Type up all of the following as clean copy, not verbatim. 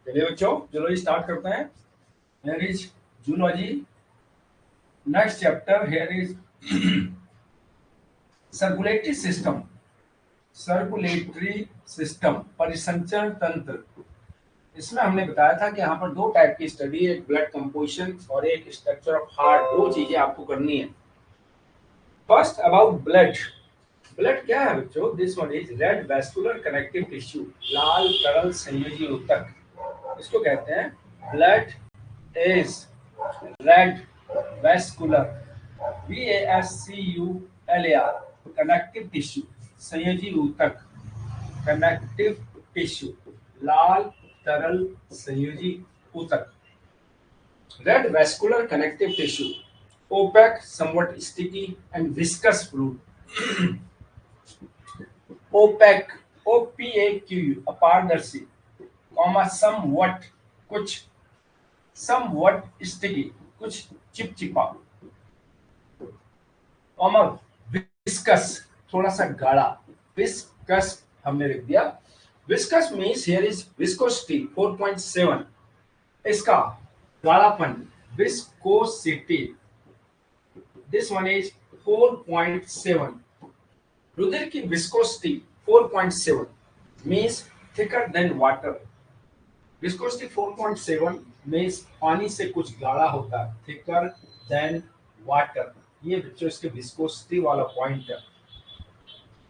चलिए बच्चों, zoology start करते हैं। Here is zoology. Next chapter here is circulatory system. Circulatory system, परिसंचरण तंत्र। इसमें हमने बताया था कि यहाँ पर दो टाइप की स्टडी है, एक ब्लड कंपोजिशन और एक स्ट्रक्चर ऑफ हार्ट। दो चीजें आपको करनी है। First about blood. ब्लड क्या है बच्चों? This one is red vascular connective tissue, लाल तरल संयोजी ऊतक। इसको कहते हैं blood is red vascular, VASCULAR, connective tissue, संयोजी ऊतक, कनेक्टिव टिश्यू, लाल तरल संयोजी ऊतक। Red vascular connective tissue, opaque, somewhat sticky and viscous fluid। opaque, OPAQ, अपारदर्शी, somewhat, कुछ, somewhat sticky, कुछ चिपचिपा, विस्कस, थोड़ा सा गाढ़ा। विस्कस हमने लिख दिया। Viscous means here is viscosity 4.7, इसका गाढ़ापन विस्कोसिटी, दिस वन इज 4.7। रुधिर की viscosity 4.7 means thicker than water. Viscosity 4.7 means पानी से कुछ गाढ़ा होता है, थिकर देन वाटर। ये बच्चों इसके विस्कोसिटी वाला पॉइंट है।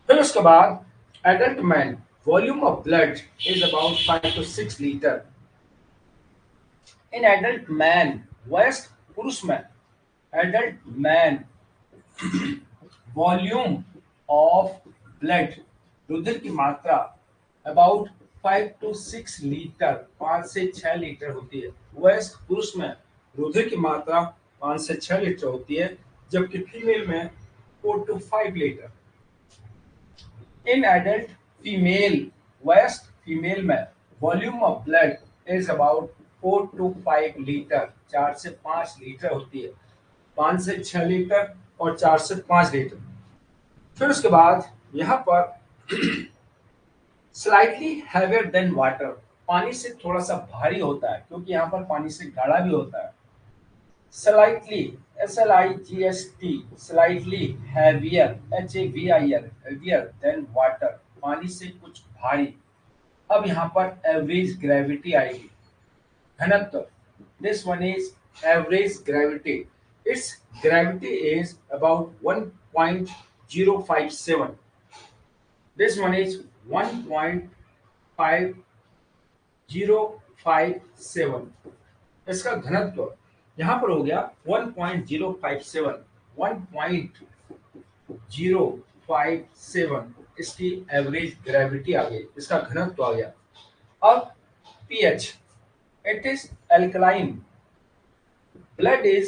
फिर उसके बाद adult man, volume of blood is about 5 to 6 litre in adult man. वयस्क पुरुष में adult man volume of blood, रुधिर की मात्रा अबाउट 5 to 6 लीटर, 5 से 6 लीटर होती है। वयस्क पुरुष में रुधिर की मात्रा 5 से 6 लीटर होती है, जबकि फीमेल में 4 to 5 litre. In adult female, वयस्क फीमेल में volume of blood is about 4 to 5 litre, 4 से 5 लीटर होती है। 5 से 6 लीटर और 4 से 5 लीटर। फिर उसके बाद यहाँ पर स्लाइटली हैवियर देन वाटर, पानी से थोड़ा सा भारी होता है, क्योंकि यहाँ पर पानी से गाढ़ा भी होता है। Slightly, SLIGST, slightly heavier, HAVIR, heavier than water, पानी से कुछ भारी। अब यहाँ पर एवरेज ग्रेविटी आएगी, घनत्व। This one is average gravity, its gravity is about 1.057. This one is 1.5057। इसका घनत्व यहाँ पर हो गया 1.057, 1.057 इसकी एवरेज ग्रेविटी आ गई, इसका घनत्व आ गया। अब pH, it is alkaline, blood is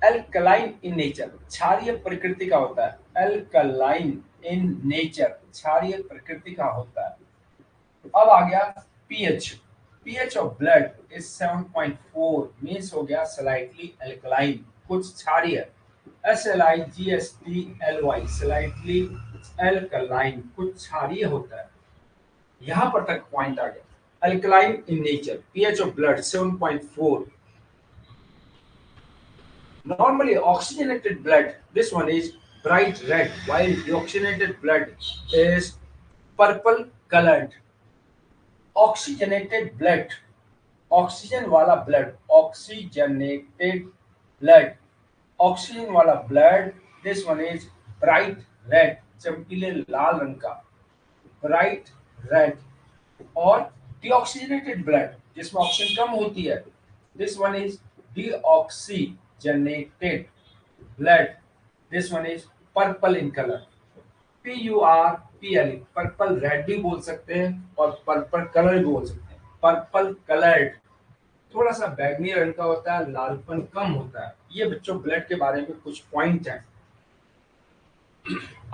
alkaline in nature, क्षारीय प्रकृति का होता है। अल्कलाइन इन नेचर, क्षारीय प्रकृति का होता है। अब आ गया pH. PH of blood is 7.4, means हो गया स्लाइटली अल्कलाइन, कुछ क्षारीय। SLIGSTLY, स्लाइटली अल्कलाइन, कुछ क्षारीय होता है। यहां पर तक पॉइंट आ गया। Alkaline in nature, pH of blood 7.4। Normally oxygenated blood, this one is bright red, while deoxygenated blood is purple colored। Oxygenated blood, oxygen वाला ब्लड, ऑक्सीजनेटेड ब्लड, ऑक्सीजन वाला blood, this one is bright red, चमकीले लाल रंग का, bright red. और deoxygenated blood, जिसमें oxygen कम होती है, this one is deoxygenated blood, this one is purple in colour. PURPL, purple red भी बोल सकते हैं और पर्पल कलर भी बोल सकते हैं। पर्पल कलर्ड, थोड़ा सा बैगनी रंग का होता है, लालपन कम होता है। ये बच्चों ब्लड के बारे में कुछ पॉइंट हैं।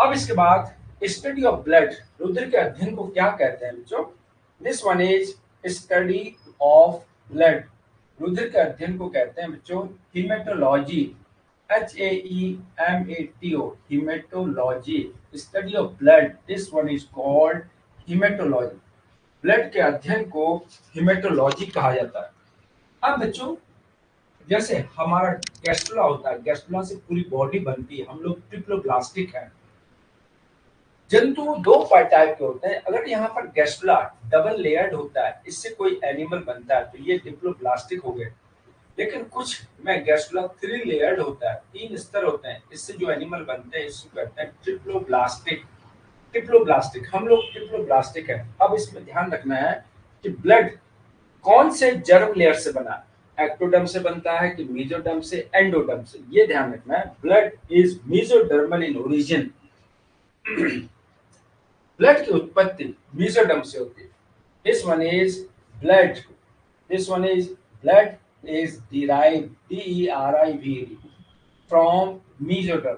अब इसके बाद स्टडी ऑफ ब्लड, रुधिर के अध्ययन को क्या कहते हैं बच्चों? This one is study of blood, रुधिर के अध्ययन को कहते हैं बच्चों haematology, HAEMATO, haematology. Study of blood, this one is called haematology. Blood के अध्ययन को हेमेटोलॉजी कहा जाता है। अब बच्चों, जैसे हमारा गैस्ट्रुला होता है, गैस्ट्रुला से पूरी बॉडी बनती है, हम लोग ट्रिप्लोब्लास्टिक हैं। जंतु दो टाइप के होते हैं। अगर यहाँ पर गैस्ट्रुला डबल लेयर्ड होता है, इससे कोई एनिमल बनता है तो ये डिप्लोब्लास्टिक हो गए। लेकिन कुछ में गैस्ट्रुला थ्री लेयर्ड होता है, तीन स्तर होते हैं, इससे जो एनिमल बनते हैं इसको कहते हैं ट्रिप्लोब्लास्टिक। ट्रिप्लोब्लास्टिक, हम लोग ट्रिप्लोब्लास्टिक है। अब इसमें ध्यान रखना है कि ब्लड कौन से जर्म लेयर से बना है, एक्टोडर्म से बनता है कि मेसोडर्म से, एंडोडर्म से, ये ध्यान रखना है। Blood is mesodermal in origin. Blood की उत्पत्ति मेसोडर्म से होती है। This one is blood, this one is blood is derived, DERIVED, from mesoderm.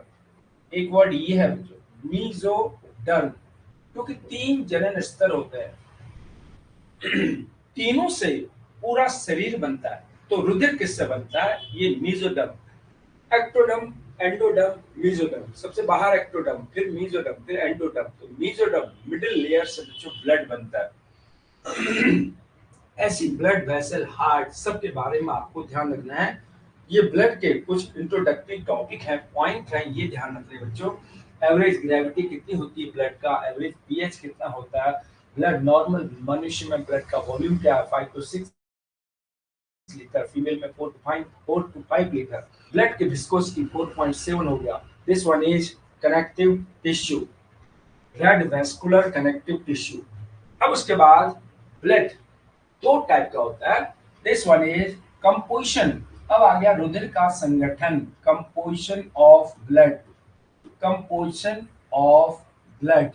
एक वर्ड ये है बच्चों, मेसोडर्म, क्योंकि तीन जनन स्तर होते हैं, तीनों से पूरा शरीर बनता है। तो रुधिर किससे बनता है, ये मेसोडर्म। एक्टोडर्म, एंडोडर्म, मेसोडर्म, सबसे बाहर एक्टोडर्म, फिर मेसोडर्म, फिर एंडोडर्म। तो मेसोडर्म मिडिल लेयर से जो ब्लड बनता है। ऐसी ब्लड वेसल, हार्ट, सबके बारे में आपको ध्यान रखना है। ये ब्लड के कुछ इंट्रोडक्टरी टॉपिक है, पॉइंट है, ये ध्यान रखना है बच्चों। एवरेज ग्रेविटी कितनी होती है ब्लड का, एवरेज पीएच कितना होता है, ब्लड नॉर्मल मनुष्य में ब्लड का वॉल्यूम क्या है, 5 to 6 लीटर, फीमेल में 4 to 5 लीटर। ब्लड की विस्कोसिटी 4.7 हो गया। This one is connective tissue, red vascular connective tissue. अब उसके बाद ब्लड दो टाइप का होता है। This one is composition. अब आ गया रुधिर का संगठन, composition of blood, composition of blood.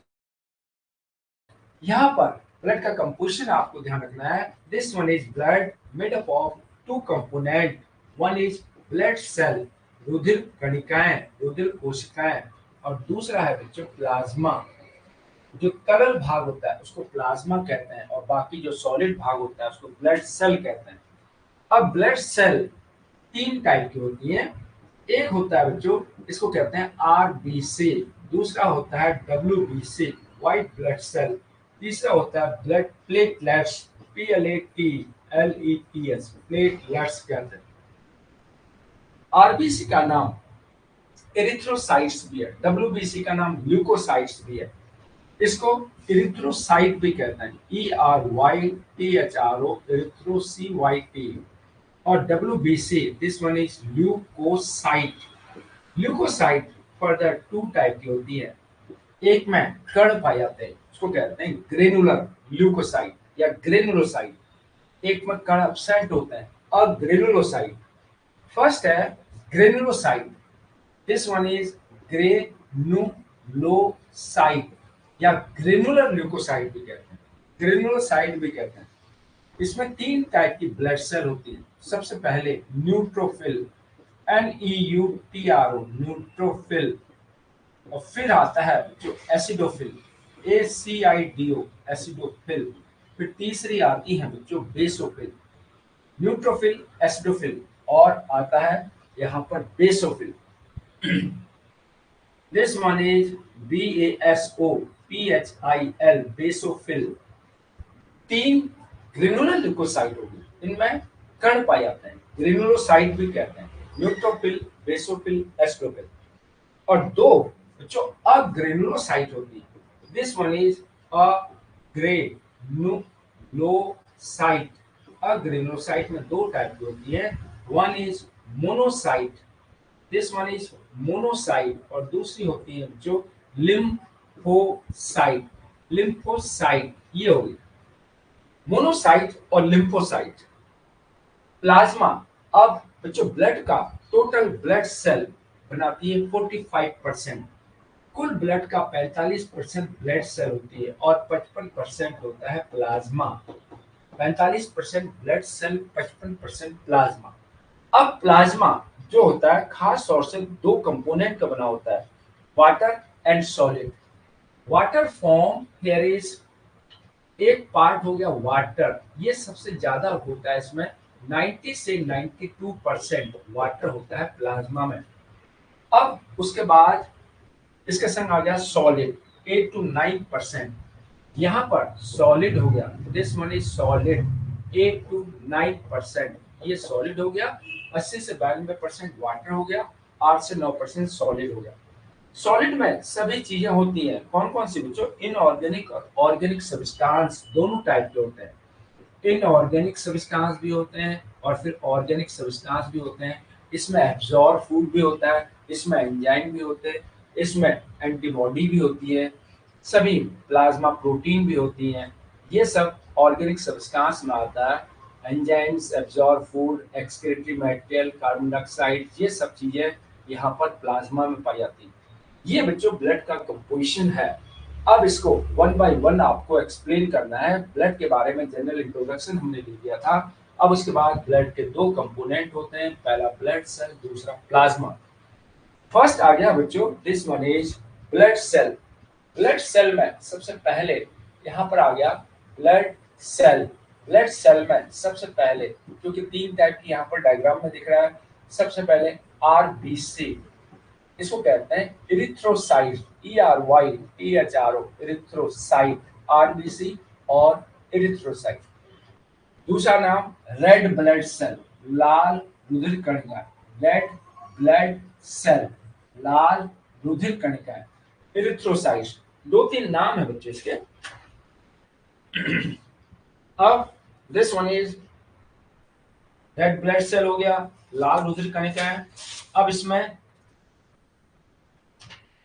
यहाँ पर ब्लड का कंपोजिशन आपको ध्यान रखना है। This one is blood made up of two component, one is blood cell, रुधिर कणिकाएं, रुधिर कोशिकाएं, और दूसरा है बच्चों प्लाज्मा। जो तरल भाग होता है उसको प्लाज्मा कहते हैं, और बाकी जो सॉलिड भाग होता है उसको ब्लड सेल कहते हैं। अब ब्लड सेल तीन टाइप की होती है। एक होता है बच्चों, इसको कहते हैं RBC, दूसरा होता है WBC, व्हाइट ब्लड सेल, तीसरा होता है ब्लड प्लेटलेट्स, PLATLETS, प्लेटलेट्स कहते हैं। RBC का नाम एरिथ्रोसाइट्स भी है, WBC का नाम ल्यूकोसाइट्स भी है। इसको इरिथ्रोसाइट भी कहते हैं, ERYTHRO, एरिथ्रोसाइट। और WBC, this one is leucocyte. Leucocyte further two type की होती है। एक में कण पाए जाते हैं, उसको कहते हैं ग्रेनुलर ल्यूकोसाइट या ग्रेनुलोसाइट। एक में कण एब्सेंट होते हैं, अग्रेनुलोसाइट। फर्स्ट है granulocyte, this one is granulocyte या ग्रेनुलर ल्यूकोसाइट भी कहते हैं, ग्रेनुलोसाइट भी कहते हैं। इसमें तीन टाइप की ब्लड सेल होती है। सबसे पहले न्यूट्रोफिल, NEUTRO, न्यूट्रोफिल। और फिर आता है जो एसिडोफिल, ACIDO, एसिडोफिल। फिर तीसरी आती है जो बेसोफिल। न्यूट्रोफिल, एसिडोफिल, और आता है यहाँ पर basophil. This one is BASOPHIL, basophil. तीन ग्रेनुलर ल्यूकोसाइट होगी, इनमें कण पाए जाते हैं, ग्रेनुलोसाइट भी कहते हैं, न्यूट्रोफिल, बेसोफिल, एसिडोफिल। और दो जो अग्रेनुलोसाइट होती है, दिस वन इज अग्रेनुलोसाइट। अग्रेनुलोसाइट में दो टाइप की होती है, one is monocyte, this one is monocyte, और दूसरी होती है जो लिम्फोसाइट। लिम्फोसाइट ये होगी मोनोसाइट और लिम्फोसाइट। प्लाज्मा, अब बच्चों ब्लड का टोटल ब्लड सेल बनाती है 45%। कुल ब्लड का 45% ब्लड सेल होती है और 55% होता है प्लाज्मा। 45% blood cell, 55% plasma. अब प्लाज्मा जो होता है खास तौर से दो कंपोनेंट का बना होता है, water and solid. Water form here is, एक पार्ट हो गया वाटर, ये सबसे ज्यादा होता है इसमें, 90 से 92% वाटर होता है प्लाज्मा में। अब उसके बाद इसके संग आ गया सॉलिड, 8 to 9%। यहाँ पर सॉलिड हो गया, this one is solid 8 to 9%, ये सॉलिड हो गया। 80 से 92% वाटर हो गया, 8 से 9% सॉलिड हो गया। सॉलिड में सभी चीजें होती हैं, कौन कौन सी बच्चों? इनऑर्गेनिक और ऑर्गेनिक सब्सटेंस दोनों टाइप के होते हैं। इनऑर्गेनिक सब्सटेंस भी होते हैं और फिर ऑर्गेनिक सब्सटेंस भी होते हैं। इसमें एब्जॉर्ब फूड भी होता है, इसमें एंजाइम भी होते हैं, इसमें एंटीबॉडी भी होती है, सभी प्लाज्मा प्रोटीन भी होती हैं। ये सब ऑर्गेनिक सब्सटेंस में आता है। Enzymes, absorb food, excretory material, carbon dioxide, ये सब चीजें यहाँ पर प्लाज्मा में पाई जाती हैं। ये बच्चों ब्लड का कंपोजिशन है। अब इसको वन बाय वन आपको एक्सप्लेन करना है। ब्लड के बारे में जनरल इंट्रोडक्शन हमने ले लिया था। अब उसके बाद ब्लड के दो कंपोनेंट होते हैं, पहला ब्लड सेल, दूसरा प्लाज्मा। फर्स्ट आ गया बच्चों, this one is blood cell. Blood cell में सबसे पहले यहाँ पर आ गया ब्लड सेल। ब्लड सेल में सबसे पहले, क्योंकि तीन टाइप की यहाँ पर डायग्राम में दिख रहा है, सबसे पहले आरबीसी, इसको कहते हैं इरिथ्रोसाइट, ERYTHRO, इरिथ्रोसाइट, आरबीसी और इरिथ्रोसाइट। दूसरा नाम रेड ब्लड सेल, लाल रुधिर कणिका, रेड ब्लड सेल, लाल रुधिर कणिका, इरिथ्रोसाइट। दो तीन नाम है बच्चे इसके। अब this one is red blood cell हो गया, लाल रुधिर कणिका है। अब इसमें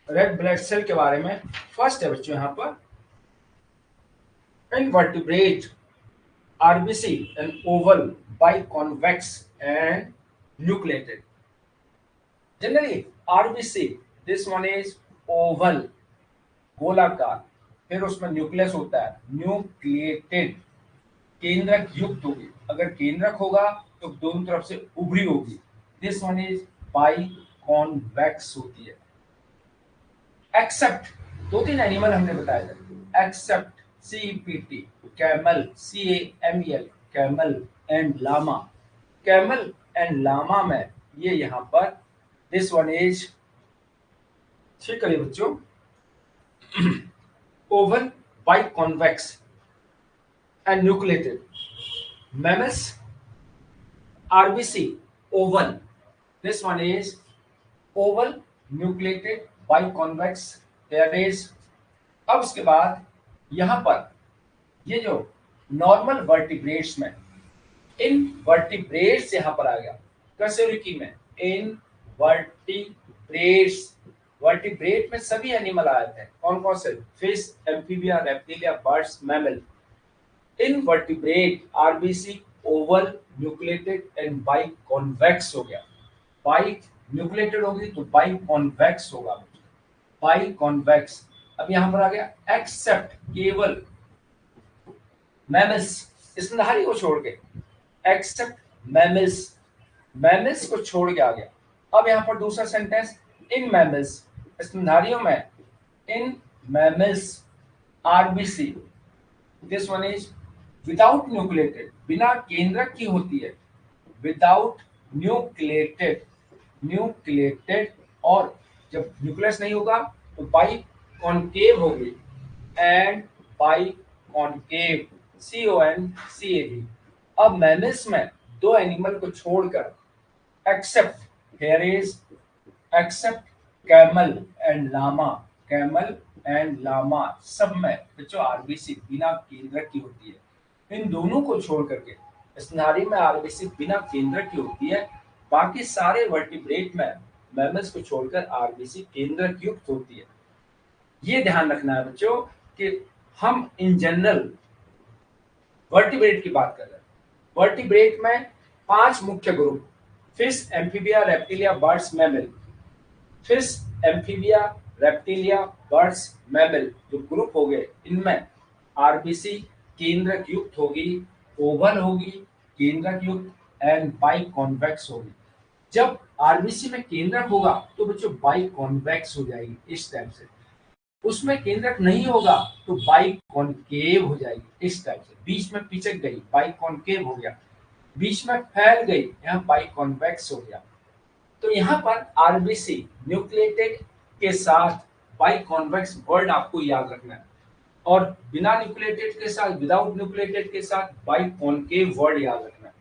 रेड ब्लड सेल के बारे में फर्स्ट है बच्चों यहाँ पर, invertebrate RBC and oval, biconvex and nucleated. Generally RBC, this one is oval, गोलाकार, फिर उसमें न्यूक्लियस होता है, न्यूक्लिएटेड, केंद्रक युक्त होगी। अगर केंद्रक होगा तो दोनों तरफ से उभरी होगी। दिस वन इज बाइकॉन्वेक्स होती है। एक्सेप्ट, दो तीन एनिमल हमने बताया था, except CEPT, camel, CAMEL, camel and llama. Camel and llama में ये यहाँ पर दिस वन इज, ठीक करिए बच्चों, oval, biconvex and nucleated. Mammals RBC oval, this one is oval, nucleated, biconvex, there is। अब उसके बाद यहाँ पर ये जो नॉर्मल वर्टिब्रेट्स में, इन वर्टिब्रेट्स यहाँ पर आ गया कशेरुकी में, इन वर्टिब्रेट्स, वर्टिब्रेट में सभी एनिमल आए थे, कौन कौन से? Fish, amphibia, reptilia, birds, mammal. Invertebrate RBC oval, nucleated and biconvex हो गया। बाइक न्यूक्लिएटेड होगी तो बाइकॉन्वेक्स होगा, बाइकॉन्वेक्स। अब यहां पर आ गया एक्सेप्ट, केवल मैमल्स, स्तनधारी को छोड़ के, एक्सेप्ट मैमल्स, मैमल्स को छोड़ के आ गया। अब यहां पर दूसरा सेंटेंस, इन मैमल्स, स्तनधारियों में, in mammals RBC, this one is without nucleated, बिना केंद्रक की होती है, विदाउट न्यूक्लिएटेड, न्यूक्लिएटेड, और जब न्यूक्लियस नहीं होगा तो बाई कॉन्केव होगी, एंड बाई कॉन्केव, CONCAV। अब मैमल्स में दो एनिमल को छोड़कर, except, here is except camel and llama, camel and llama, सब में बच्चों RBC बिना केंद्रक की होती है। इन दोनों को छोड़ करके स्तनधारी में RBC बिना केंद्रक की होती है, बाकी सारे वर्टिब्रेट में मैमल्स को छोड़कर RBC केंद्रक युक्त होती है। ये ध्यान रखना है बच्चों कि हम इन जनरल वर्टिब्रेट की बात कर रहे हैं। वर्टिब्रेट में 5 मुख्य group, fish, amphibia, reptilia, birds, mammal. Fish, amphibia, reptilia, birds, mammal जो ग्रुप हो गए, इनमें RBC केंद्रक युक्त होगी, ओवल होगी, केंद्रक युक्त एंड बाइकॉन्वेक्स होगी। जब RBC में केंद्रक होगा तो बच्चों बाइकॉन्वेक्स हो जाएगी इस टाइप से, उसमें केंद्रक नहीं होगा तो बाइकॉन्केव हो जाएगी इस टाइप से, बीच में पिचक गई, बाइकॉन्केव हो गया, बीच में फैल गई, यहाँ बाइकॉन्वेक्स हो गया। तो यहाँ पर RBC न्यूक्लिएटेड के साथ बाइकॉन्वेक्स वर्ड आपको याद रखना है। और बिना न्यूक्लिएटेड के साथ, विदाउट न्यूक्लिएटेड के साथ बाई कॉनकेव वर्ड याद रखना है।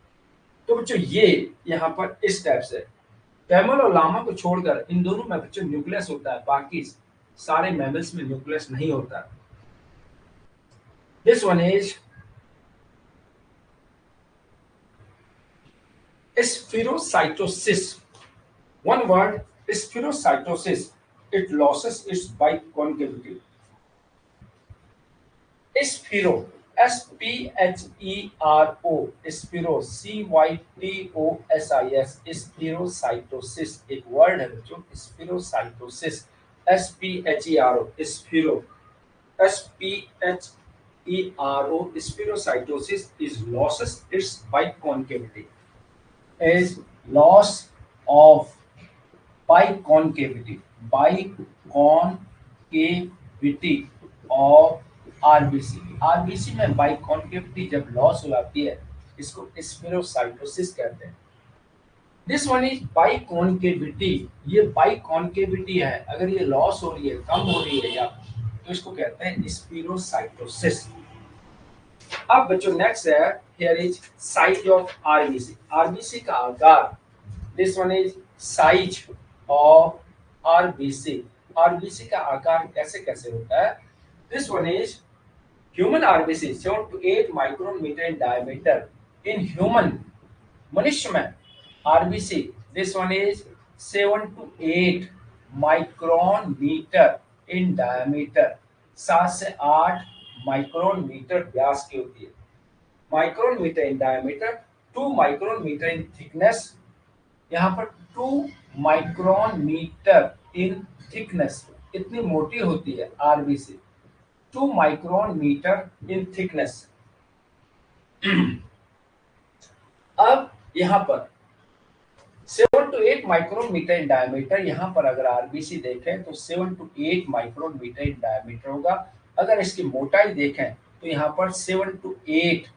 तो बच्चों ये यहाँ पर इस टाइप से कैमल और लामा को छोड़कर इन दोनों में बच्चों न्यूक्लियस होता है, बाकी सारे मैमल्स में न्यूक्लियस नहीं होता। This one is spherocytosis. One word, spherocytosis. It loses its biconcavity. Sphero, S-P-H-E-R-O, Sphero, C-Y-T-O-S-I-S, spherocytosis एक वर्ड है बच्चों, spherocytosis, S-P-H-E-R-O, Sphero, S-P-H-E-R-O, spherocytosis is losses its biconcavity. Is loss of biconcavity of RBC. RBC में बाइकॉन्केविटी जब loss हो जाती है इसको spherocytosis कहते हैं। This one is biconcavity. ये बाइकॉन्केविटी है, अगर ये लॉस हो रही है, कम हो रही है या, तो इसको कहते हैं स्फेरोसाइटोसिस। अब बच्चों नेक्स्ट है, here is size of RBC. RBC का आकार, this one is size of RBC. RBC का आकार कैसे कैसे होता है? This one is human RBC 7 to 8 micrometre in diameter. In human, मनुष्य में RBC, this one is 7 to 8 micron metre in diameter. 7 से 8 माइक्रोन मीटर व्यास की होती है। Micron metre in diameter, 2 micron metre in thickness. यहाँ पर 2 माइक्रोन मीटर इन थिकनेस, इतनी मोटी होती है RBC, 2 micron metre in thickness. अब यहाँ पर 7 to 8 micron metre in diameter, यहाँ पर अगर आरबीसी देखें तो 7 to 8 micron metre in diameter होगा। अगर इसकी मोटाई देखें तो यहाँ पर 7 to 8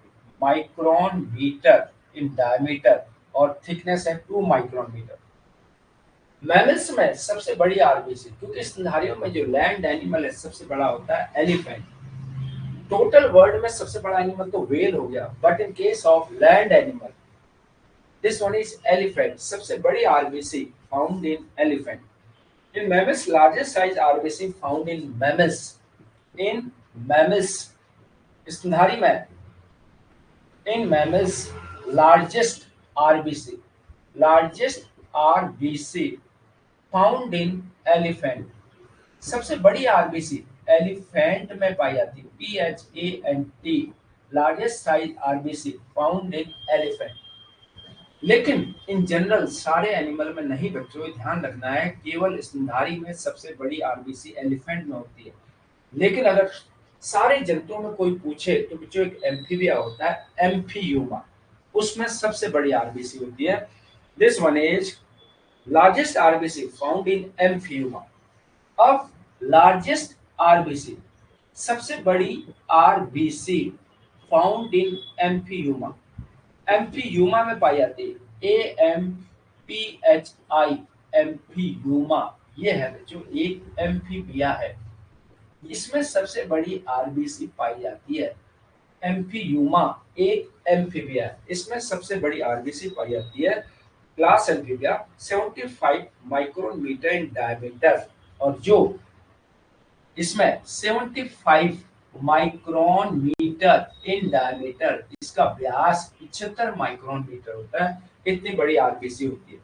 micron metre in diameter और थिकनेस है 2 माइक्रोन मीटर। मैमल्स में सबसे बड़ी आरबीसी, क्योंकि स्तनधारियों में जो लैंड एनिमल है सबसे बड़ा होता है एलिफेंट। टोटल वर्ल्ड में सबसे बड़ा एनिमल तो व्हेल हो गया, but in case of land animal this one is elephant. सबसे बड़ी RBC found in elephant. In mammals largest size RBC found in mammals. In mammals, स्तनधारी में, in mammals largest RBC, largest RBC found in elephant. सबसे बड़ी RBC elephant में पाई जाती है, PHANT, largest size RBC found इन elephant. लेकिन in general सारे animal में नहीं बच्चों, ध्यान रखना है, केवल स्तनधारी में सबसे बड़ी आरबीसी एलिफेंट में होती है। लेकिन अगर सारे जंतुओं में कोई पूछे तो बच्चों एक एम्फीबिया होता है, एम्फियूमा, उसमें सबसे बड़ी आरबीसी होती है। This one is largest RBC found in amphiuma. अब लार्जेस्ट आरबीसी, सबसे बड़ी आरबीसी फाउंड इन एम्फियूमा। एम्फियूमा में पाई जाती है, AMPHI, एम्फियूमा। ये है बच्चों एक एम्फीबिया है, इसमें सबसे बड़ी आरबीसी पाई जाती है। एम्फियूमा एक एम्फीबिया है, इसमें सबसे बड़ी आरबीसी पाई जाती है। Class amphibia 75 micron metre in diameter, और जो इसमें 75 माइक्रोन मीटर इन डायमीटर, इसका व्यास 75 माइक्रोन मीटर होता है, इतनी बड़ी आरबीसी होती है।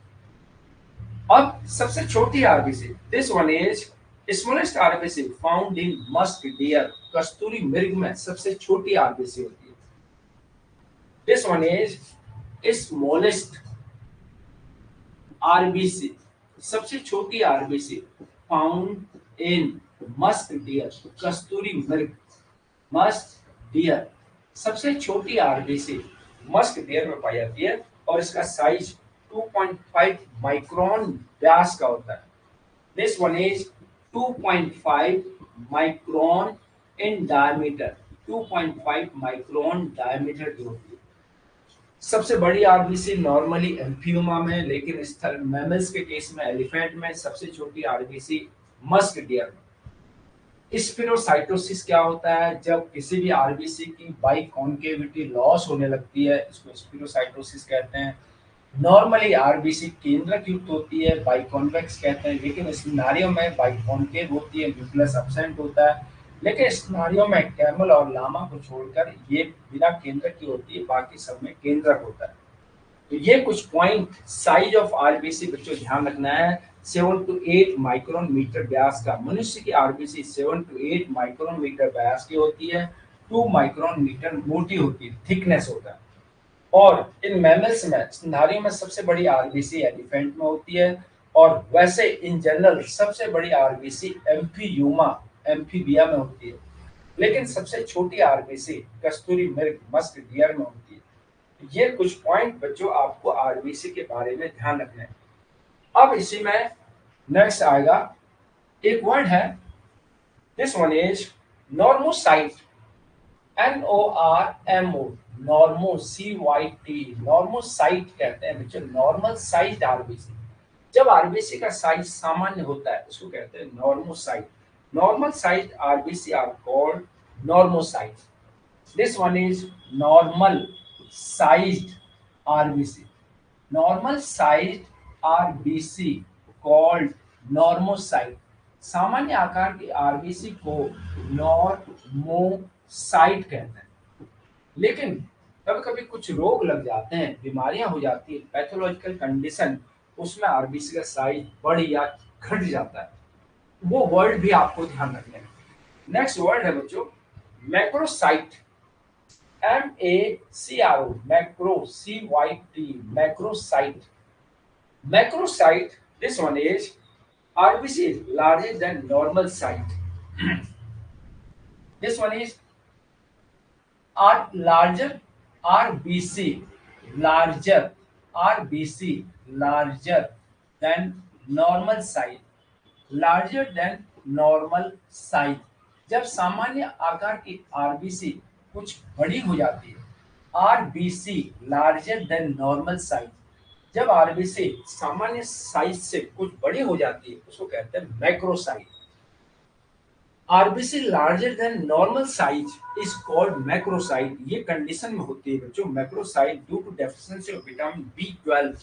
अब सबसे छोटी RBC, this one is smallest RBC found in musk deer. कस्तूरी मृग में सबसे छोटी आरबीसी होती है। This one is smallest RBC, सबसे छोटी RBC found in musk deer, कस्तूरी मृग, मस्क डियर। सबसे छोटी आरबीसी मस्क डियर में पाई जाती है और इसका साइज 2.5 माइक्रोन व्यास का होता है। This one is 2.5 micron in diameter, 2.5 micron diameter की होती है। सबसे बड़ी आरबीसी नॉर्मली एम्फियोमा में, लेकिन स्थल मैमल्स के केस में, एलिफेंट में सबसे छोटी आरबीसी मस्क डियर में। स्पिरोसाइटोसिस क्या होता है? जब किसी भी आरबीसी की बाइकॉन्केविटी लॉस होने लगती है, इसको स्पिरोसाइटोसिस कहते हैं। नॉर्मली आरबीसी केंद्रक युक्त होती है, बाइकॉन्वेक्स कहते हैं, लेकिन इस सिनेरियो में बाइकॉन्केव होती है, न्यूक्लियस एब्सेंट होता है। लेकिन इस सिनेरियो में कैमल और लामा को छोड़कर ये बिना केंद्रक की होती है, बाकी सब में केंद्रक होता है। तो ये कुछ पॉइंट साइज ऑफ आरबीसी बच्चों ध्यान रखना है। 7 टू 8 माइक्रोन मीटर व्यास का मनुष्य की आरबीसी 7 टू 8 माइक्रोन मीटर व्यास की होती है, 2 माइक्रोन मीटर मोटी होती है, थिकनेस होता है। और इन मैमल्स में स्तनधारियों में सबसे बड़ी आरबीसी एलिफेंट में होती है, और वैसे इन जनरल सबसे बड़ी आरबीसी एम्फीयूमा एम्फीबिया में होती है। लेकिन सबसे छोटी आरबीसी कस्तूरी मृग मस्क डियर में होती है। ये कुछ पॉइंट बच्चों आपको आरबीसी के बारे में ध्यान रखना है। अब इसी में नेक्स्ट आएगा एक वर्ड है, this one is normocyte, NORMO, normo CYT, normocyte कहते हैं बच्चों नॉर्मल साइज्ड आरबीसी। जब आरबीसी का साइज सामान्य होता है उसको कहते हैं normocyte. Normal sized RBC are called normocyte. This one is normal sized RBC, normal sized RBC called normocyte. सामान्य आकार की आरबीसी को नॉर्मोसाइट कहते हैं। लेकिन कभी कभी कुछ रोग लग जाते हैं, बीमारियां हो जाती है, पैथोलॉजिकल कंडीशन, उसमें आरबीसी का साइज बढ़ या घट जाता है। वो वर्ड भी आपको ध्यान रखना है। नेक्स्ट वर्ड है बच्चों macrocyte, MACRO, macro CYT, macrocyte. Macrocyte, this one is RBC is larger than normal site. This one is larger RBC, larger RBC, larger than normal site, larger than normal site। जब सामान्य आकार की RBC कुछ बड़ी हो जाती है, RBC larger than normal size, जब आरबीसी सामान्य साइज से कुछ बड़ी हो जाती है उसको कहते हैं macrocyte. RBC larger than normal size is called macrocyte. ये कंडीशन में होती है बच्चों macrocyte due to deficiency of vitamin B12।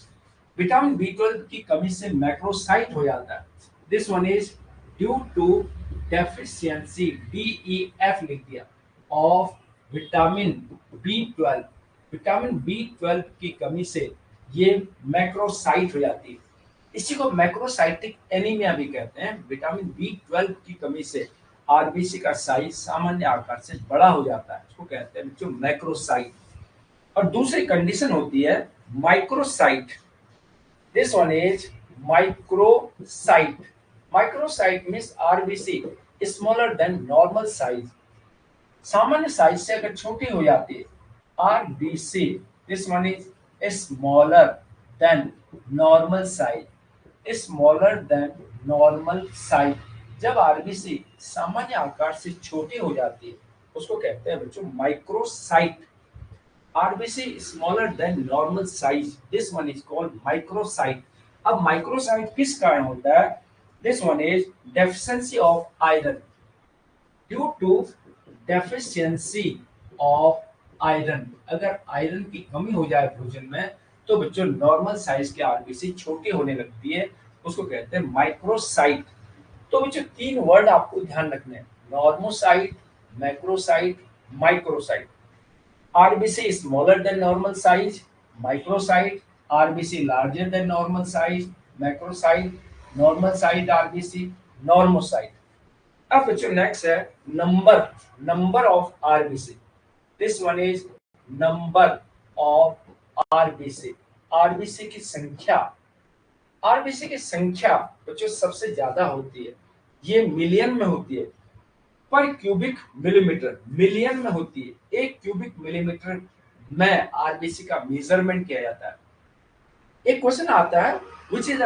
Vitamin B12 की कमी से मैक्रोसाइट हो जाता है। This one is due to deficiency, DEF लिख दिया, of vitamin B12। Vitamin B12 की कमी से ये मैक्रोसाइट हो जाती है। इसी को मैक्रोसाइटिक एनीमिया भी कहते हैं। विटामिन B12 की कमी से आरबीसी का साइज सामान्य आकार से बड़ा हो जाता है, इसको कहते हैं बच्चों मैक्रोसाइट। और दूसरी कंडीशन होती है microsite. This one is microsite. Microsite means RBC smaller than normal size, सामान्य साइज से अगर छोटी हो जाती है RBC, this one is smaller than normal size, smaller than normal size. जब आरबीसी सामान्य आकार से छोटी हो जाती है उसको कहते हैं बच्चों microcyte. RBC smaller than normal size, this one is called microcyte. अब माइक्रोसाइट किस कारण होता है? This one is deficiency of iron, due to deficiency of iron. अगर आयरन की कमी हो जाए भोजन में तो बच्चों नॉर्मल साइज के आरबीसी छोटी होने लगती है, उसको कहते हैं माइक्रोसाइट। तो बच्चों तीन वर्ड आपको ध्यान रखने हैं, normocyte, macrocyte, microcyte. RBC smaller than normal size, microcyte. RBC larger than normal size, macrocyte. Normal site RBC, normocyte. अब बच्चों नेक्स्ट है number, number of RBC. This one is number of RBC, RBC की संख्या। RBC की संख्या बच्चों सबसे ज्यादा होती है, ये मिलियन में होती है, पर क्यूबिक मिलीमीटर, मिलियन में होती है। एक क्यूबिक मिलीमीटर में आरबीसी का मेजरमेंट किया जाता है। एक क्वेश्चन आता है which is the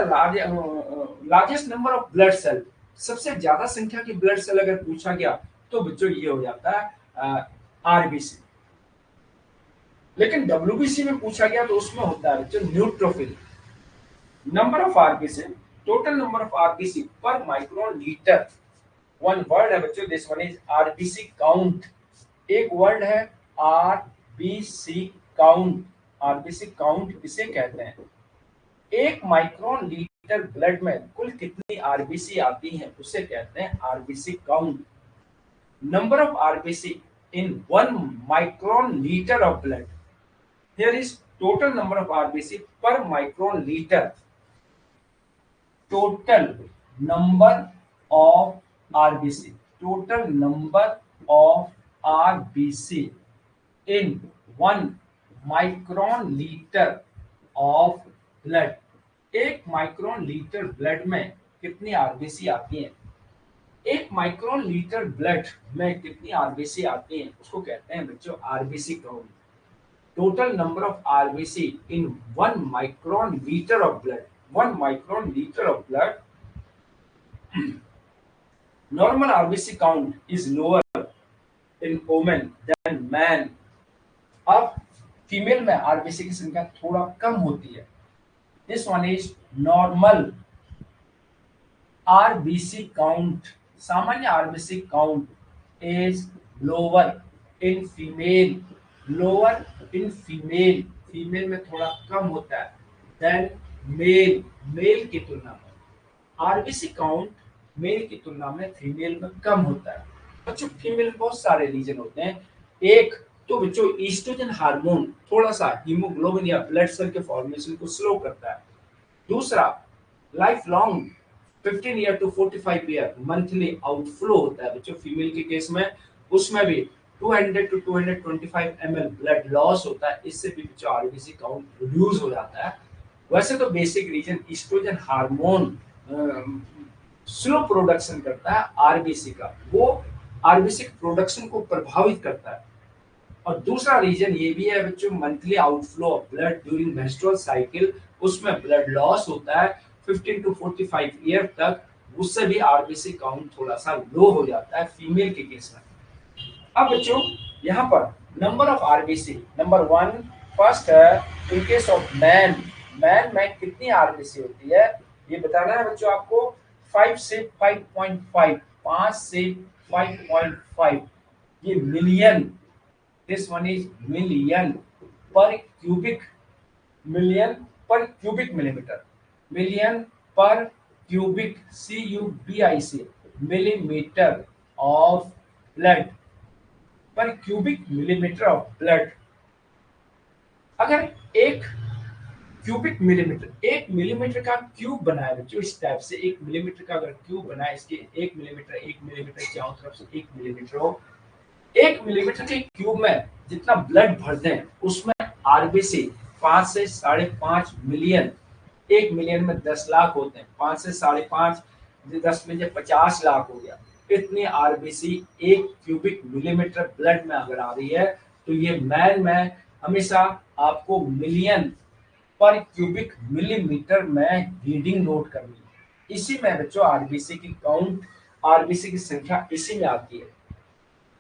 largest number of blood cell, सबसे ज्यादा संख्या की ब्लड सेल अगर पूछा गया तो बच्चों ये हो जाता है आरबीसी। लेकिन डब्ल्यूबीसी में पूछा गया तो उसमें होता है बच्चों neutrophil. Number of RBC, total number of RBC पर माइक्रोन लीटर, वन वर्ड है बच्चों, this one is RBC count. एक वर्ड है आरबीसी काउंट। आरबीसी काउंट किसे कहते हैं? एक माइक्रोन लीटर ब्लड में कुल कितनी आरबीसी आती हैं उसे कहते हैं RBC count. Number of RBC in 1 micron liter of blood, here is total number of RBC per micron liter. Total number of RBC, total number of RBC in 1 micron liter of blood। एक micron litre blood में कितनी RBC आती है? एक micron litre blood में कितनी RBC आती है उसको कहते हैं बच्चों RBC count. Total number of RBC in 1 micron liter of blood। 1 micron liter of blood, normal RBC count is lower in women than man। अब फीमेल में आरबीसी की संख्या थोड़ा कम होती है। This one is normal RBC count, सामान्य RBC count is lower in female, lower in female, female में थोड़ा कम होता है देन मेल, मेल की तुलना में। आरबीसी काउंट मेल की तुलना में फीमेल में कम होता है। बच्चों फीमेल में बहुत सारे रीजन होते हैं। एक तो बच्चों ईस्ट्रोजन हार्मोन थोड़ा सा हीमोग्लोबिन या ब्लड सेल के फॉर्मेशन को स्लो करता है। दूसरा life long 15 year to 45 year monthly outflow होता है बच्चों फीमेल के केस में, उसमें भी 200 टू 225 ml ब्लड लॉस होता है, इससे भी बच्चों आरबीसी काउंट रिड्यूस हो जाता है। वैसे तो basic reason oestrogen hormone slow production करता है आरबीसी का, वो आरबीसी प्रोडक्शन को प्रभावित करता है। और दूसरा रीजन ये भी है बच्चों monthly outflow of blood during menstrual cycle, उसमें ब्लड लॉस होता है 15 टू 45 ईयर तक, उससे भी आरबीसी काउंट थोड़ा सा लो हो जाता है फीमेल के केस में। अब बच्चों यहाँ पर number of RBC, number 1 first है in case of man, man में कितनी आरबीसी होती है ये बताना है बच्चों आपको। 5 से 5.5, 5 से 5.5 ये million, this one is million पर क्यूबिक, मिलियन पर क्यूबिक मिलीमीटर, मिलियन पर cubic CUBIC millimetre of blood, पर क्यूबिक मिलीमीटर ऑफ ब्लड। अगर एक क्यूबिक मिलीमीटर, 1 मिलीमीटर का क्यूब बनाए बच्चों इस टाइप से, 1 मिलीमीटर का अगर क्यूब बनाए, इसके 1 मिलीमीटर, 1 मिलीमीटर चारों तरफ से 1 मिलीमीटर हो, 1 मिलीमीटर के क्यूब में जितना ब्लड भर दें उसमें आरबीसी 5 से 5.5 मिलियन, 1 मिलियन में 10 लाख होते हैं, 5 से 5.5 10 में 50 लाख हो गया। इतनी आरबीसी 1 क्यूबिक मिलीमीटर ब्लड में अगर आ रही है तो ये मैन में हमेशा आपको मिलियन पर क्यूबिक मिलीमीटर में रीडिंग नोट करनी है। इसी में बच्चों आरबीसी की काउंट, आरबीसी की संख्या इसी में आती है।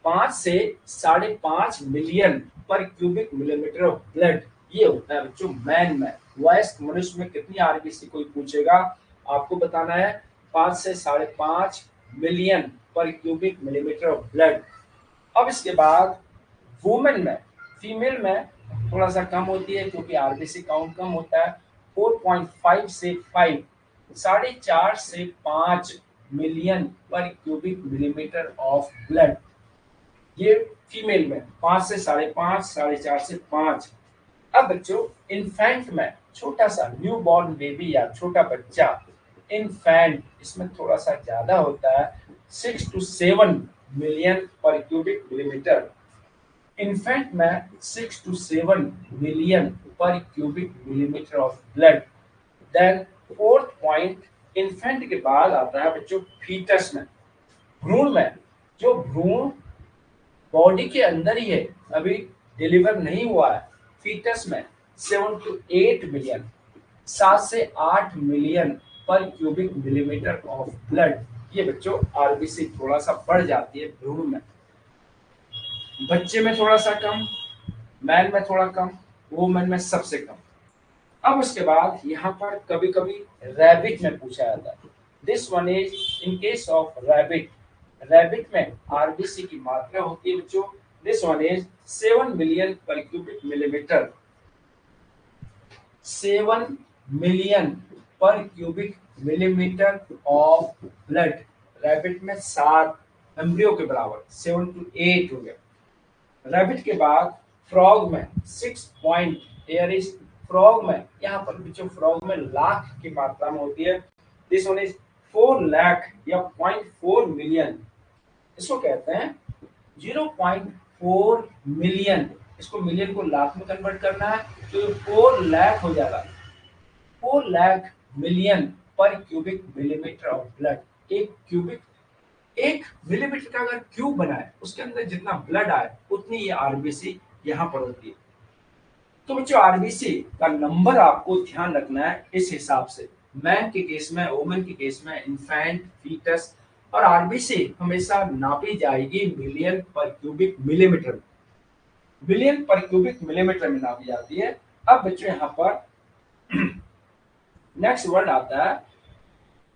5 से 5.5 मिलियन पर क्यूबिक मिलीमीटर ऑफ ब्लड ये होता है बच्चों मैन में। वयस्क मनुष्य में कितनी आरबीसी कोई पूछेगा आपको बताना है 5 से 5.5 मिलियन पर क्यूबिक मिलीमीटर ऑफ ब्लड। अब इसके बाद वुमेन में, फीमेल में थोड़ा सा कम होती है क्योंकि आरबीसी काउंट कम होता है। 4.5 से 5, 4.5 से 5 मिलियन पर क्यूबिक मिलीमीटर ऑफ ब्लड, ये फीमेल में 5 से 5.5, 4.5 से 5। अब बच्चों इन्फेंट में, छोटा सा न्यू बॉर्न बेबी या छोटा बच्चा इन्फेंट, इसमें थोड़ा सा ज्यादा होता है 6 to 7 मिलियन पर क्यूबिक मिलीमीटर, इन्फेंट में 6 to 7 मिलियन पर cubic millimetre of blood. Then fourth point, infant के बाद आता है बच्चों फीटस में, भ्रूण में, जो भ्रूण बॉडी के अंदर ही है अभी डिलीवर नहीं हुआ है, फीटस में 7 to 8 मिलियन, 7 से 8 मिलियन पर क्यूबिक मिलीमीटर ऑफ ब्लड, ये बच्चों आरबीसी थोड़ा सा बढ़ जाती है भ्रूण में। बच्चे में थोड़ा सा कम, मैन में थोड़ा कम, वुमेन में सबसे कम। अब उसके बाद यहाँ पर कभी कभी रैबिट में पूछा जाता है। This one is in case of rabbit, rabbit में आरबीसी की मात्रा होती है बच्चों, दिस वन इज 7 मिलियन पर क्यूबिक मिलीमीटर। 7 मिलियन पर cubic millimetre of blood. Rabbit में 7 एम्ब्रियो के बराबर 7 to 8 हो गया। रैबिट के बाद फ्रॉग में 6 पॉइंट एयर इज, फ्रॉग में यहाँ पर बच्चों फ्रॉग में लाख की मात्रा में होती है, दिस वन इज 4 लाख या 0.4 मिलियन। इसको कहते हैं 0.4 मिलियन। इसको मिलियन को लाख में कन्वर्ट करना है तो 4 लाख हो जाएगा। 4 लाख मिलियन पर क्यूबिक मिलीमीटर ऑफ ब्लड। एक मिलीमीटर का अगर क्यूब बनाए उसके अंदर जितना ब्लड आए उतनी ये आरबीसी यहाँ पर होती है। तो बच्चों आरबीसी का नंबर आपको ध्यान रखना है इस हिसाब से, मैन के केस में, वुमेन के केस में, इन्फेंट, फीटस, और आरबीसी हमेशा नापी जाएगी मिलियन पर क्यूबिक मिलीमीटर, बिलियन पर क्यूबिक मिलीमीटर में नापी जाती है। अब बच्चों यहाँ पर नेक्स्ट वर्ड आता है,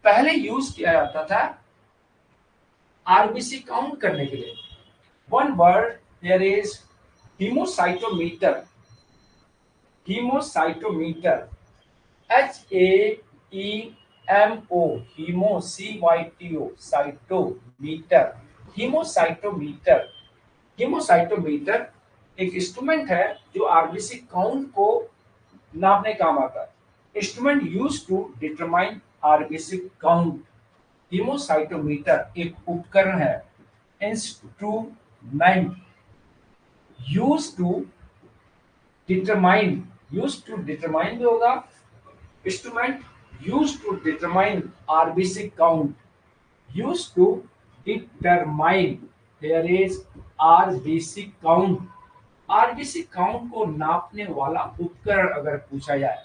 पहले यूज किया जाता था आरबीसी काउंट करने के लिए। One word there is haemocytometer. Haemocytometer, HAEMO, haemo CYTO, cytometer, haemocytometer. Haemocytometer एक इंस्ट्रूमेंट है जो आरबीसी काउंट को नापने काम आता है। Instrument use to determine RBC count. Haemocytometer एक उपकरण है, instrument use to determine, use to determine भी होगा, instrument use to determine RBC count, use to determine, there is RBC count. RBC count को नापने वाला उपकरण अगर पूछा जाए,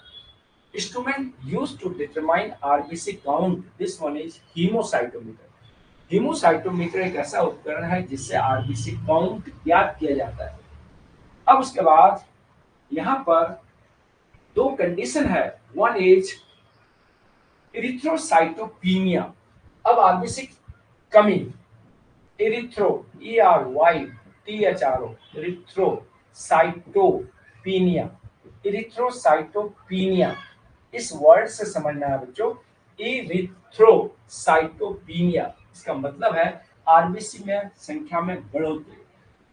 instrument use to determine RBC count, this one is haemocytometer. Haemocytometer एक ऐसा उपकरण है जिससे आरबीसी काउंट ज्ञात किया जाता है। अब उसके बाद यहाँ पर दो कंडीशन है, वन इज इरिथ्रोसाइटोपीनिया। अब आरबीसी कमी, इरिथ्रो ERYTHRO, इरिथ्रोसाइटोपीनिया, इरिथ्रोसाइटोपीनिया, इस वर्ड से समझना है बच्चों, इरिथ्रोसाइटोपीनिया इसका मतलब है आरबीसी में संख्या में बढ़ोतरी।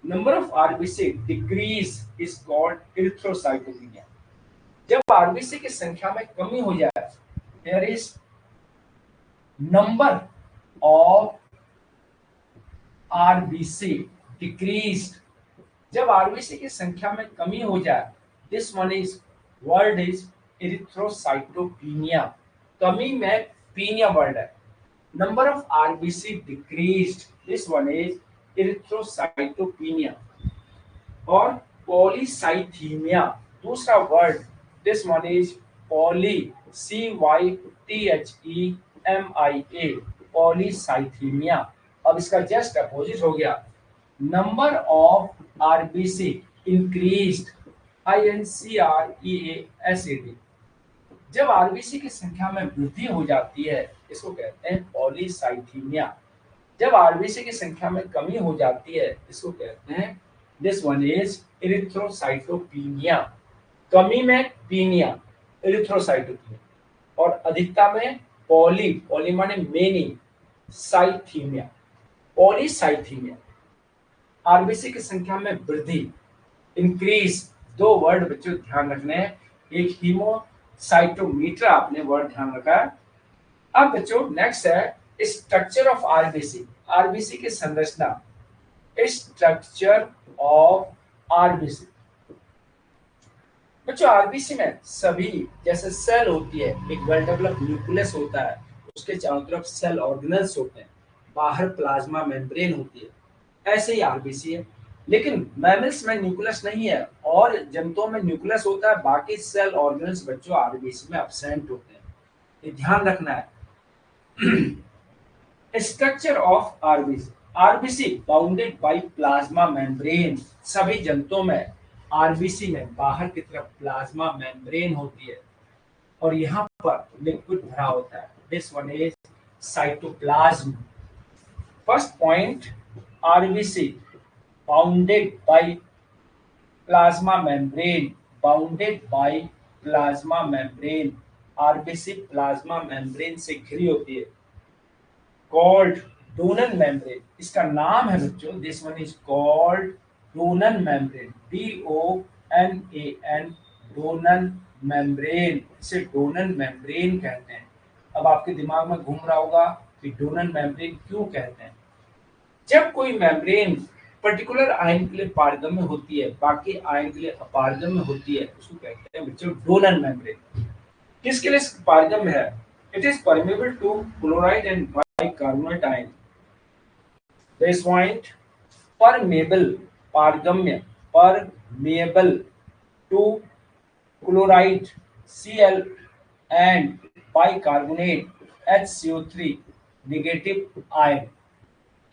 Number of RBC decrease is called erythrocytopenia. जब आरबीसी की संख्या में कमी हो जाए, there is number of RBC decreased. जब आरबीसी की संख्या में कमी हो जाए, this one is word is erythrocytopenia. कमी में पीनिया वर्ड है। Number of RBC decreased, this one is erythrocytopenia. और पॉलीसाइथीमिया दूसरा word, this one is poly, CYTHEMIA, polycythemia. अब इसका जस्ट अपोजिट हो गया, number of RBC increased, INCREASED। जब आरबीसी की संख्या में वृद्धि हो जाती है इसको कहते हैं पॉलीसाइथीमिया। जब आरबीसी की संख्या में कमी हो जाती है इसको कहते हैं, दिस वन इज इरिथ्रोसाइटोपीनिया। कमी में पीनिया, इरिथ्रोसाइटोपीनिया, और अधिकता में पॉली, पॉली माने मेनी, साइथीमिया, पॉलीसाइथीमिया। आरबीसी की संख्या में वृद्धि, इंक्रीज, दो वर्ड बच्चों ध्यान रखने हैं, एक हीमोसाइटोमीटर आपने वर्ड ध्यान रखा है। अब बच्चों नेक्स्ट है स्ट्रक्चर ऑफ आरबीसी, आरबीसी की संरचना, स्ट्रक्चर ऑफ आरबीसी। बच्चों आरबीसी में सभी जैसे सेल होती है, एक वेल डेवलप्ड न्यूक्लियस होता है, उसके चारों तरफ सेल ऑर्गेनल्स होते हैं, बाहर प्लाज्मा मेम्ब्रेन होती है, ऐसे ही आरबीसी है। लेकिन मैमल्स में न्यूक्लियस नहीं है और जंतुओं में न्यूक्लियस होता है, बाकी सेल ऑर्गेनल्स बच्चों आरबीसी में एब्सेंट होते हैं, ये ध्यान रखना है। Structure of RBC, RBC bounded by plasma membrane. सभी जंतुओं में आरबीसी में बाहर की तरफ प्लाज्मा मेम्ब्रेन होती है और यहाँ पर लिक्विड भरा होता है, this one is cytoplasm. First point, RBC bounded by plasma membrane, bounded by plasma membrane, RBC plasma membrane से घिरी होती है, called डोनल मेम्ब्रेन, इसका नाम है बच्चों, this one is called Donnan membrane, DONAN, Donnan membrane, इसे डोनल मेम्ब्रेन कहते हैं। अब आपके दिमाग में घूम रहा होगा कि डोनल मेम्ब्रेन क्यों कहते हैं। जब कोई मेम्ब्रेन पर्टिकुलर आयन के लिए पारगम्य होती है, बाकी आयन के लिए अपारगम्य होती है, उसको कहते हैं बच्चों डोनल मेम्ब्रेन। किसके लिए पारगम्य है? It is permeable to chloride and bicarbonate ion. Base point, permeable, पारगम्य, permeable to chloride Cl and bicarbonate HCO3 negative ion,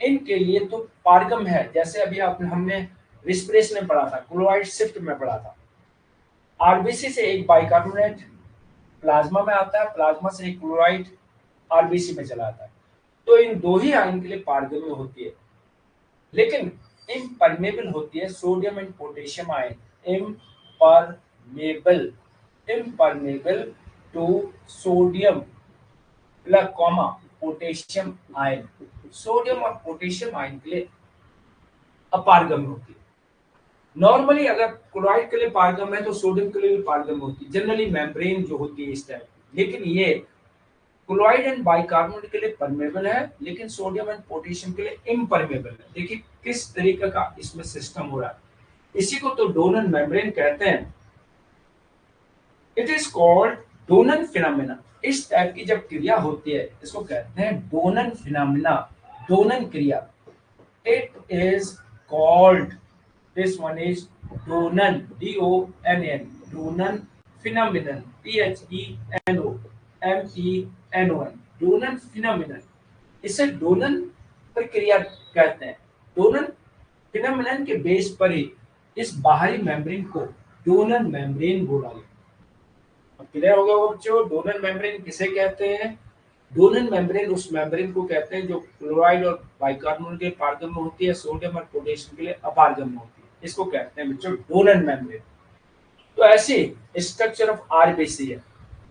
इनके लिए तो पारगम है। जैसे अभी आपने हमने रिस्पिरेशन में पढ़ा था, क्लोराइड शिफ्ट में पढ़ा था, आरबीसी से एक बाइकार्बोनेट प्लाज्मा में आता है, प्लाज्मा से एक क्लोराइड आरबीसी में चला आता है, तो इन दो ही आयन के लिए पारगम्य होती है। लेकिन इम्परमेबल होती है sodium and potassium ion, impermeable, impermeable to sodium plus comma potassium ion, sodium और पोटेशियम आयन के लिए अपारगम्य होती है। नॉर्मली अगर क्लोराइड के लिए पारगम है तो सोडियम के लिए भी पारगम होती है, जनरली मेम्ब्रेन जो होती है इस टाइप। लेकिन ये क्लोराइड एंड बाइकार्बोनेट के लिए परमेबल है, लेकिन सोडियम एंड पोटेशियम के लिए इम्परमेबल है। देखिए किस तरीके का इसमें सिस्टम हो रहा है, इसी को तो डोनल मेम्ब्रेन कहते हैं। It is called Donnan phenomena. इस टाइप की जब क्रिया होती है इसको कहते हैं डोनल फिनोमेना, डोनल क्रिया। It is called, this one is Donnan, DONN, Donnan phenomenon, PHENOMENON, Donnan phenomenon, इसे डोनल प्रक्रिया कहते हैं। डोनल फिनोमेनन के बेस पर ही इस बाहरी मेम्ब्रेन को डोनल मेम्ब्रेन बोला गया। अब क्लियर हो गया बच्चों, डोनल मेम्ब्रेन किसे कहते हैं? डोनल मेम्ब्रेन उस मेम्ब्रेन को कहते हैं जो क्लोराइड और बाइकार्बोनेट के पारगम्य में होती है, सोडियम और पोटेशियम के लिए अपारगम्य में होती है, इसको कहते हैं बच्चों डोनल मेम्ब्रेन। तो ऐसे स्ट्रक्चर ऑफ आरबीसी है,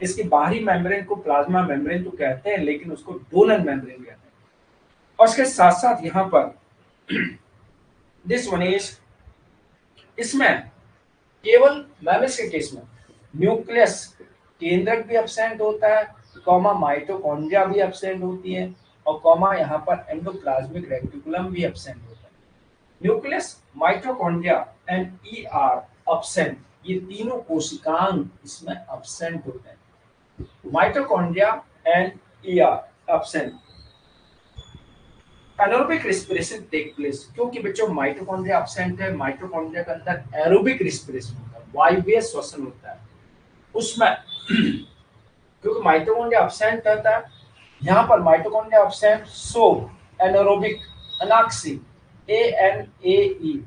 इसकी बाहरी मेम्ब्रेन को प्लाज्मा मेम्ब्रेन तो कहते हैं, लेकिन उसको डोनल मेम्ब्रेन कहते हैं। और इसके साथ साथ यहाँ पर दिस वन इज, इसमें केवल मैमल्स के केस में न्यूक्लियस केंद्रक भी एब्सेंट होता है, कॉमा माइटोकॉन्ड्रिया भी एब्सेंट होती है, और कॉमा यहाँ पर एंडोप्लाज्मिक रेटिकुलम भी एब्सेंट होता है। Nucleus, mitochondria and ER absent, ये तीनों कोशिकांग इसमें एब्सेंट होते हैं। Mitochondria and ER absent. Aerobic respiration take place, क्योंकि बच्चों माइटोकॉन्ड्रिया एब्सेंट है, माइटोकॉन्ड्रिया के अंदर एरोबिक रिस्पिरेशन होता है, वायवीय श्वसन होता है उसमें। क्योंकि माइटोकॉन्ड्रिया एब्सेंट रहता है, यहाँ पर माइटोकॉन्ड्रिया एब्सेंट, सो एनारोबिक, अनाक्सी, ANAE,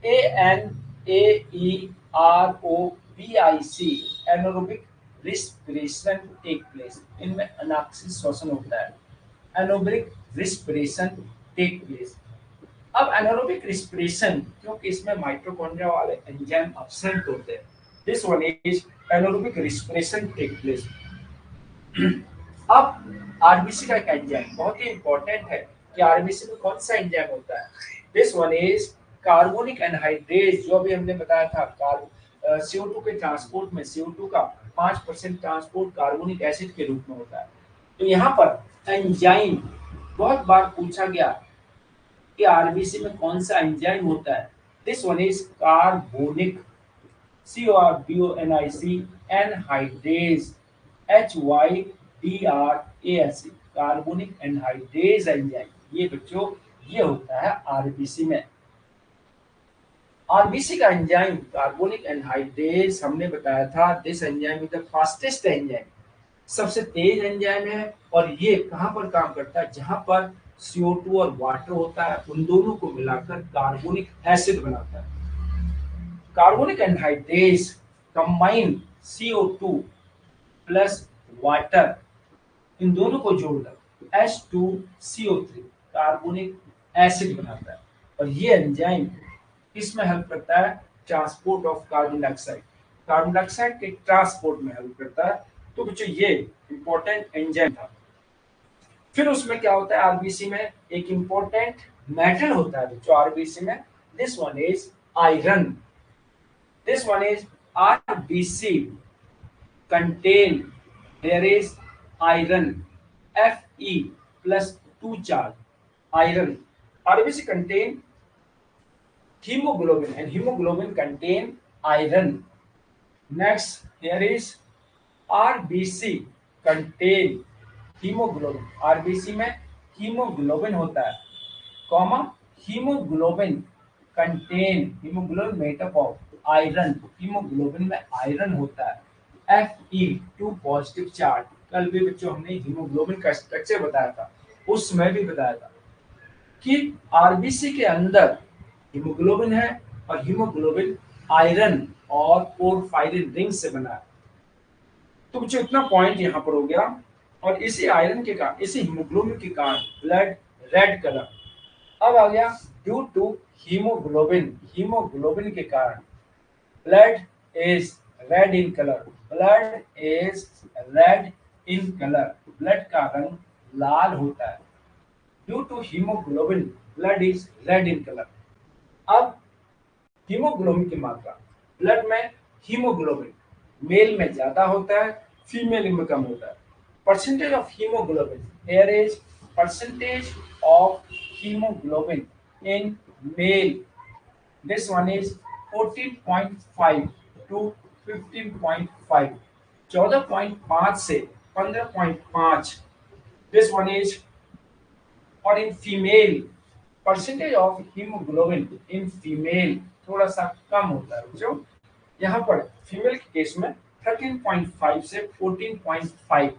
ANAEROBIC, anaerobic respiration take place, इनमें अनाक्सी श्वसन होता है, एनारोबिक रिस्पिरेशन टेक प्लेस। अब एनारोबिक रिस्पिरेशन, क्योंकि इसमें माइटोकॉन्ड्रिया वाले एंजाइम एब्सेंट होते हैं, this one is anaerobic respiration take place. अब आरबीसी का एक एंजाइम बहुत ही इंपॉर्टेंट है कि आरबीसी में कौन सा एंजाइम होता है, this one is carbonic anhydrase. जो भी हमने बताया था, CO2 के ट्रांसपोर्ट में CO2 का 5% ट्रांसपोर्ट कार्बोनिक एसिड के रूप में होता है। तो यहाँ पर एंजाइम बहुत बार पूछा गया कि आरबीसी में कौन सा एंजाइम होता है, this one is carbonic, CORBONIC anhydrase, HYDRASE, carbonic anhydrase enzyme. ये बच्चों ये होता है आरबीसी में। आरबीसी का एंजाइम कार्बोनिक एनहाइड्रेज हमने बताया था, this enzyme is the fastest enzyme, सबसे तेज एंजाइम है। और ये कहाँ पर काम करता है? जहां पर CO2 और वाटर होता है, उन दोनों को मिलाकर कार्बोनिक एसिड बनाता है। Carbonic anhydrase combine CO2 plus water, इन दोनों को जोड़कर H2CO3, कार्बोनिक एसिड बनाता है। और ये एंजाइम किसमें हेल्प करता है? Transport of carbon dioxide, carbon dioxide के ट्रांसपोर्ट में हेल्प करता है। तो बच्चों ये इंपॉर्टेंट एंजाइम था। फिर उसमें क्या होता है, आरबीसी में एक इंपॉर्टेंट मेटल होता है बच्चों आरबीसी में, this one is iron. This one is RBC contain there is iron Fe plus 2 charge iron. RBC contain hemoglobin and hemoglobin contain iron. Next here is RBC contain hemoglobin. RBC में hemoglobin होता है, comma hemoglobin contain hemoglobin made up of iron. hemoglobin में iron होता है। Fe2 positive charge, कल भी बच्चों हमने हीमोग्लोबिन का स्ट्रक्चर बताया था, उसमें भी बताया था कि आरबीसी के अंदर हीमोग्लोबिन है और हीमोग्लोबिन आयरन और पोरफायरिन रिंग से बना है। तो बच्चों इतना पॉइंट यहाँ पर हो गया। और इसी आयरन के कारण, इसी हीमोग्लोबिन के कारण ब्लड रेड कलर। अब आ गया ड्यू टू हीमोग्लोबिन, हीमोग्लोबिन के कारण blood is red in colour, blood is red in colour, blood का रंग लाल होता है। Due to haemoglobin blood is red in colour. अब हीमोग्लोबिन की मात्रा ब्लड में, हीमोग्लोबिन मेल में ज्यादा होता है, फीमेल में कम होता है। Percentage of haemoglobin, here is percentage of haemoglobin in male, this one is 14.5 to 15.5, 14.5 से 15.5, this one is। और in female percentage of haemoglobin in female थोड़ा सा कम होता है बच्चों। यहाँ पर फीमेल के केस में 13.5 से 14.5,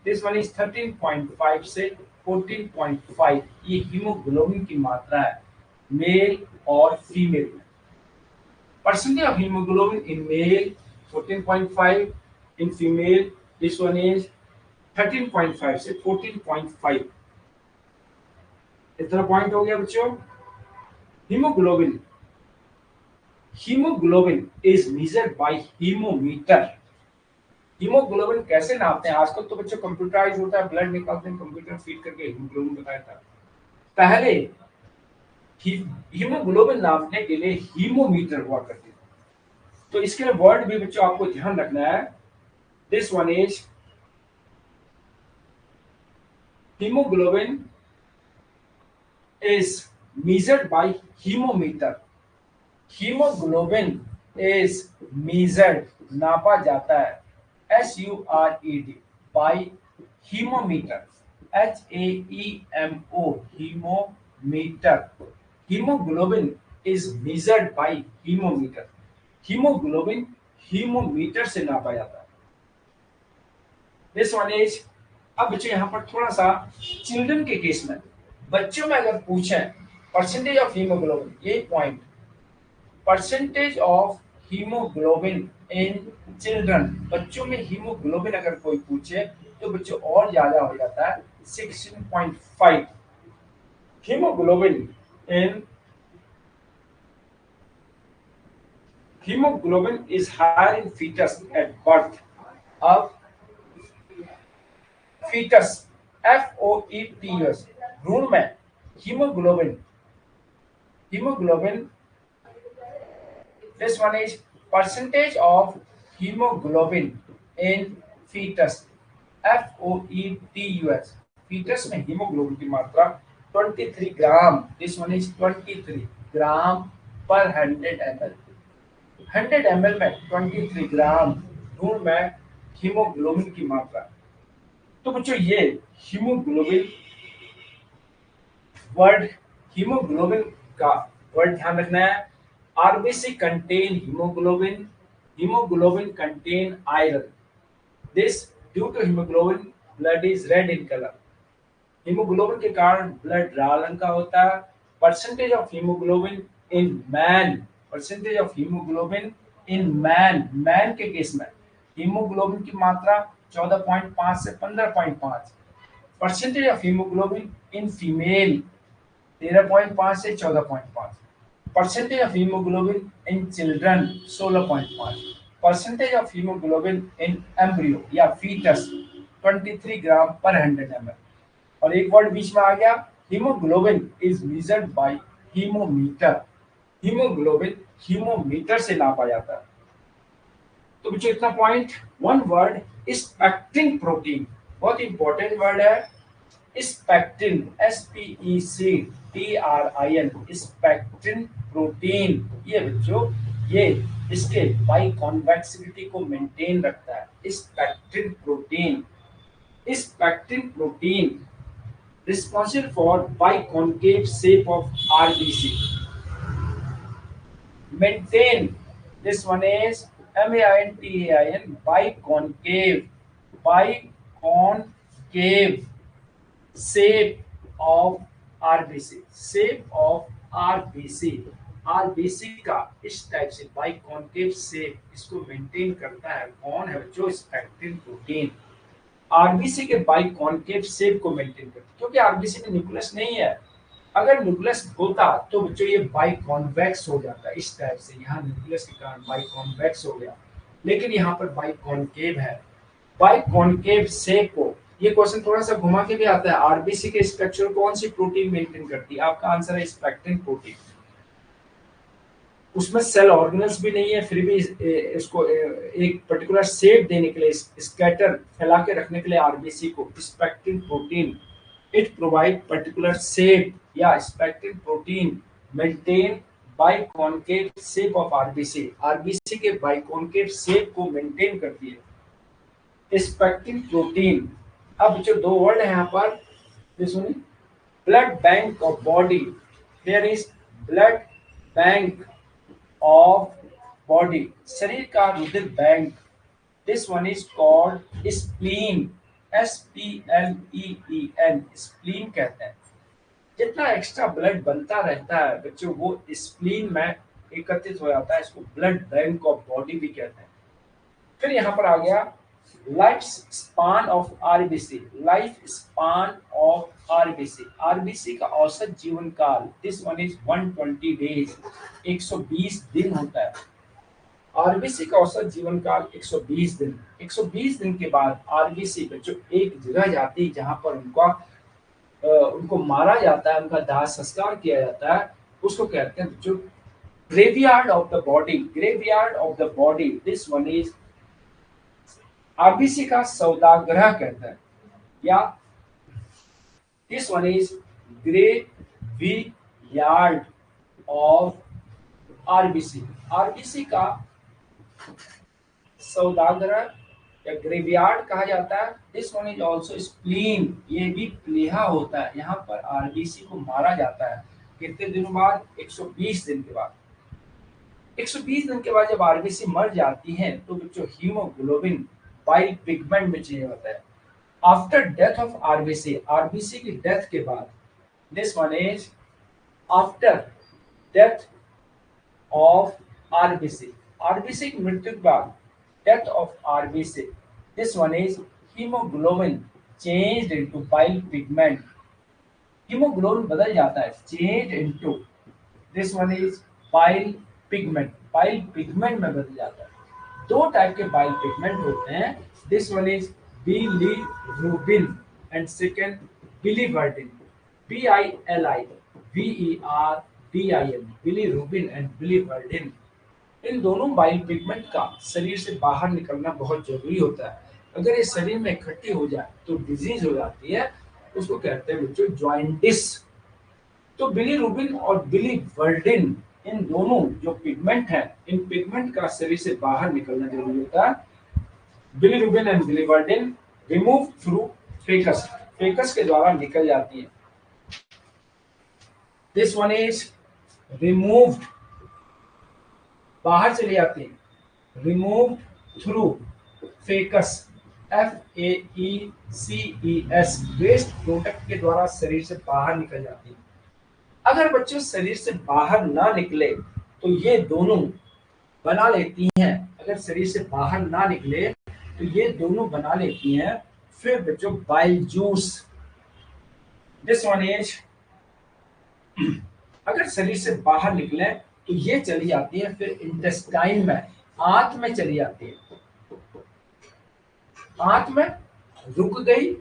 दिस वन इज 13.5 से 14.5, ये हीमोग्लोबिन की मात्रा है मेल और फीमेल में। Percentage of hemoglobin in male 14.5, in female this one is 13.5 से 14.5। इतना पॉइंट हो गया बच्चों। Haemoglobin, haemoglobin is measured by haemometer. Haemoglobin कैसे नापते हैं? आजकल तो बच्चों कंप्यूटराइज होता है, ब्लड निकालते हैं कंप्यूटर फीड करके, हीमोग्लोबिन बताया था। पहले हीमोग्लोबिन नापने के लिए हीमोमीटर हुआ करते थे। तो इसके लिए वर्ड भी बच्चों आपको ध्यान रखना है, this one is haemoglobin is measured by hemometer, haemoglobin is measured नापा जाता है SURED by hemometer, HAEMO hemometer, hemoglobin is measured by hemometer, haemoglobin haemometer से नापा जाता है। This one is. अब बच्चों यहाँ पर थोड़ा सा चिल्ड्रन के केस में, बच्चों में अगर पूछें परसेंटेज ऑफ हीमोग्लोबिन, ये point, percentage of haemoglobin in children, बच्चों में हीमोग्लोबिन अगर कोई पूछे तो बच्चों और ज्यादा हो जाता है 16.5। Haemoglobin in hemoglobin is higher in fetus at birth। अब fetus FOETUS भ्रूण में hemoglobin, hemoglobin this one is percentage of hemoglobin in fetus FOETUS, fetus में hemoglobin की मात्रा 23 ग्राम, this one is 23 ग्राम पर 100 ml, 100 ml में 23 ग्राम भ्रूण में हीमोग्लोबिन की मात्रा। तो बच्चों ये हीमोग्लोबिन वर्ड, हीमोग्लोबिन का वर्ड ध्यान रखना है। RBC contain haemoglobin, haemoglobin contain iron, this due to haemoglobin blood is red in colour, haemoglobin के कारण ब्लड लाल रंग का होता है। Percentage of haemoglobin in man, percentage of haemoglobin in man, man के केस में हीमोग्लोबिन की मात्रा 14.5 से 15.5, percentage of haemoglobin in female 13.5 से 14.5, percentage of haemoglobin in children 16.5, percentage of haemoglobin in embryo या फीटस 23 ग्राम पर 100 ml। और एक वर्ड बीच में आ गया, haemoglobin is measured by haemometer. Haemoglobin haemometer से नापा जाता है। तो बच्चों इतना point. One word spectrin protein, बहुत इंपॉर्टेंट वर्ड है स्पेक्टिन, SPECTRIN, स्पेक्टिन प्रोटीन। ये बच्चों ये इसके बाई कॉन्वेक्सिविटी को मेंटेन रखता है। Spectrin protein, spectrin protein responsible for biconcave shape of RBC. Maintain, this one is MAINTAIN, biconcave, biconcave shape of RBC, shape of RBC। RBC का इस टाइप से बाइकॉन्केव शेप इसको मेंटेन करता है कौन है बच्चों? स्पेक्टिन प्रोटीन। आरबीसी के बाइकॉन्केव शेप को मेंटेन करती है, क्योंकि आरबीसी में न्यूक्लियस नहीं है। अगर न्यूक्लियस होता तो बच्चों ये बाइकॉन्वेक्स हो जाता है इस टाइप से, यहाँ न्यूक्लियस के कारण बाइकॉन्वेक्स हो गया, लेकिन यहाँ पर बाइकॉन्केव है। बाइकॉन्केव शेप को, ये क्वेश्चन थोड़ा सा घुमा के भी आता है, आरबीसी के स्ट्रक्चर कौन सी प्रोटीन मेंटेन करती है? आपका आंसर है स्पेक्टिन प्रोटीन। उसमें सेल ऑर्गेनल्स भी नहीं है, फिर भी इसको एक पर्टिकुलर शेप देने के लिए, स्कैटर फैला के रखने के लिए आरबीसी को spectrin protein, it provide particular shape या spectrin protein maintain biconcave shape of RBC. RBC के बाइकॉन्केव शेप को मेंटेन करती है स्पेक्टिन प्रोटीन। अब जो दो वर्ड है यहाँ पर, सुनिए, blood bank of body, there is blood bank of body, शरीर का रुधिर bank, this one is called spleen, SPLEEN, spleen कहते हैं। जितना एक्स्ट्रा ब्लड बनता रहता है बच्चों वो स्प्लीन में एकत्रित हो जाता है, इसको ब्लड बैंक ऑफ बॉडी भी कहते हैं। फिर यहाँ पर आ गया life span of RBC, life span of RBC, RBC का औसत जीवन काल, दिस वन इज 120 डेज, 120 दिन होता है। आरबीसी का औसत जीवन काल 120 दिन। 120 दिन के बाद आरबीसी बच्चों एक जगह जाती है जहां पर उनको मारा जाता है, उनका दाह संस्कार किया जाता है, उसको कहते हैं बच्चों graveyard of the body, graveyard of the body, this one is RBC का सौदागृह कहते हैं, या this one is graveyard of RBC, RBC का सौदागृह या ग्रेवयार्ड कहा जाता है। This one is also spleen, ये भी प्लीहा होता है, यहाँ पर आरबीसी को मारा जाता है कितने दिनों बाद? 120 दिन के बाद। 120 दिन के बाद जब आरबीसी मर जाती है तो बच्चों हीमोग्लोबिन बाइल पिगमेंट में चेंज होता है। After death of RBC, RBC की डेथ के बाद, this one is after death of RBC, RBC की मृत्यु के बाद, death of RBC, this one is haemoglobin changed into bile pigment, haemoglobin बदल जाता है, changed into, this one is bile pigment, bile pigment में बदल जाता है। दो टाइप के बाइल पिगमेंट होते हैं, this one is bilirubin and second biliverdin, BILIVERDIN, bilirubin and biliverdin. इन दोनों बाइल पिगमेंट का शरीर से बाहर निकलना बहुत जरूरी होता है। अगर ये शरीर में इकट्ठी हो जाए तो डिजीज हो जाती है, उसको कहते हैं बच्चों जॉइंटिस। तो बिलीरुबिन और बिलीवर्डिन, इन दोनों जो पिगमेंट हैं, इन पिगमेंट का शरीर से बाहर निकलना जरूरी होता है। Bilirubin and biliverdin remove through faeces, faeces के द्वारा निकल जाती है। दिस वन इज रिमूव्ड, बाहर चली जाती है, remove through faeces, FAECES, waste product के द्वारा शरीर से बाहर निकल जाती है। अगर बच्चों शरीर से बाहर ना निकले तो ये दोनों बना लेती हैं, अगर शरीर से बाहर ना निकले तो ये दोनों बना लेती हैं फिर बच्चों bile juice, this one is अगर शरीर से बाहर निकले तो ये चली जाती है फिर इंटेस्टाइन में, आंत में चली जाती है, आंत में रुक गई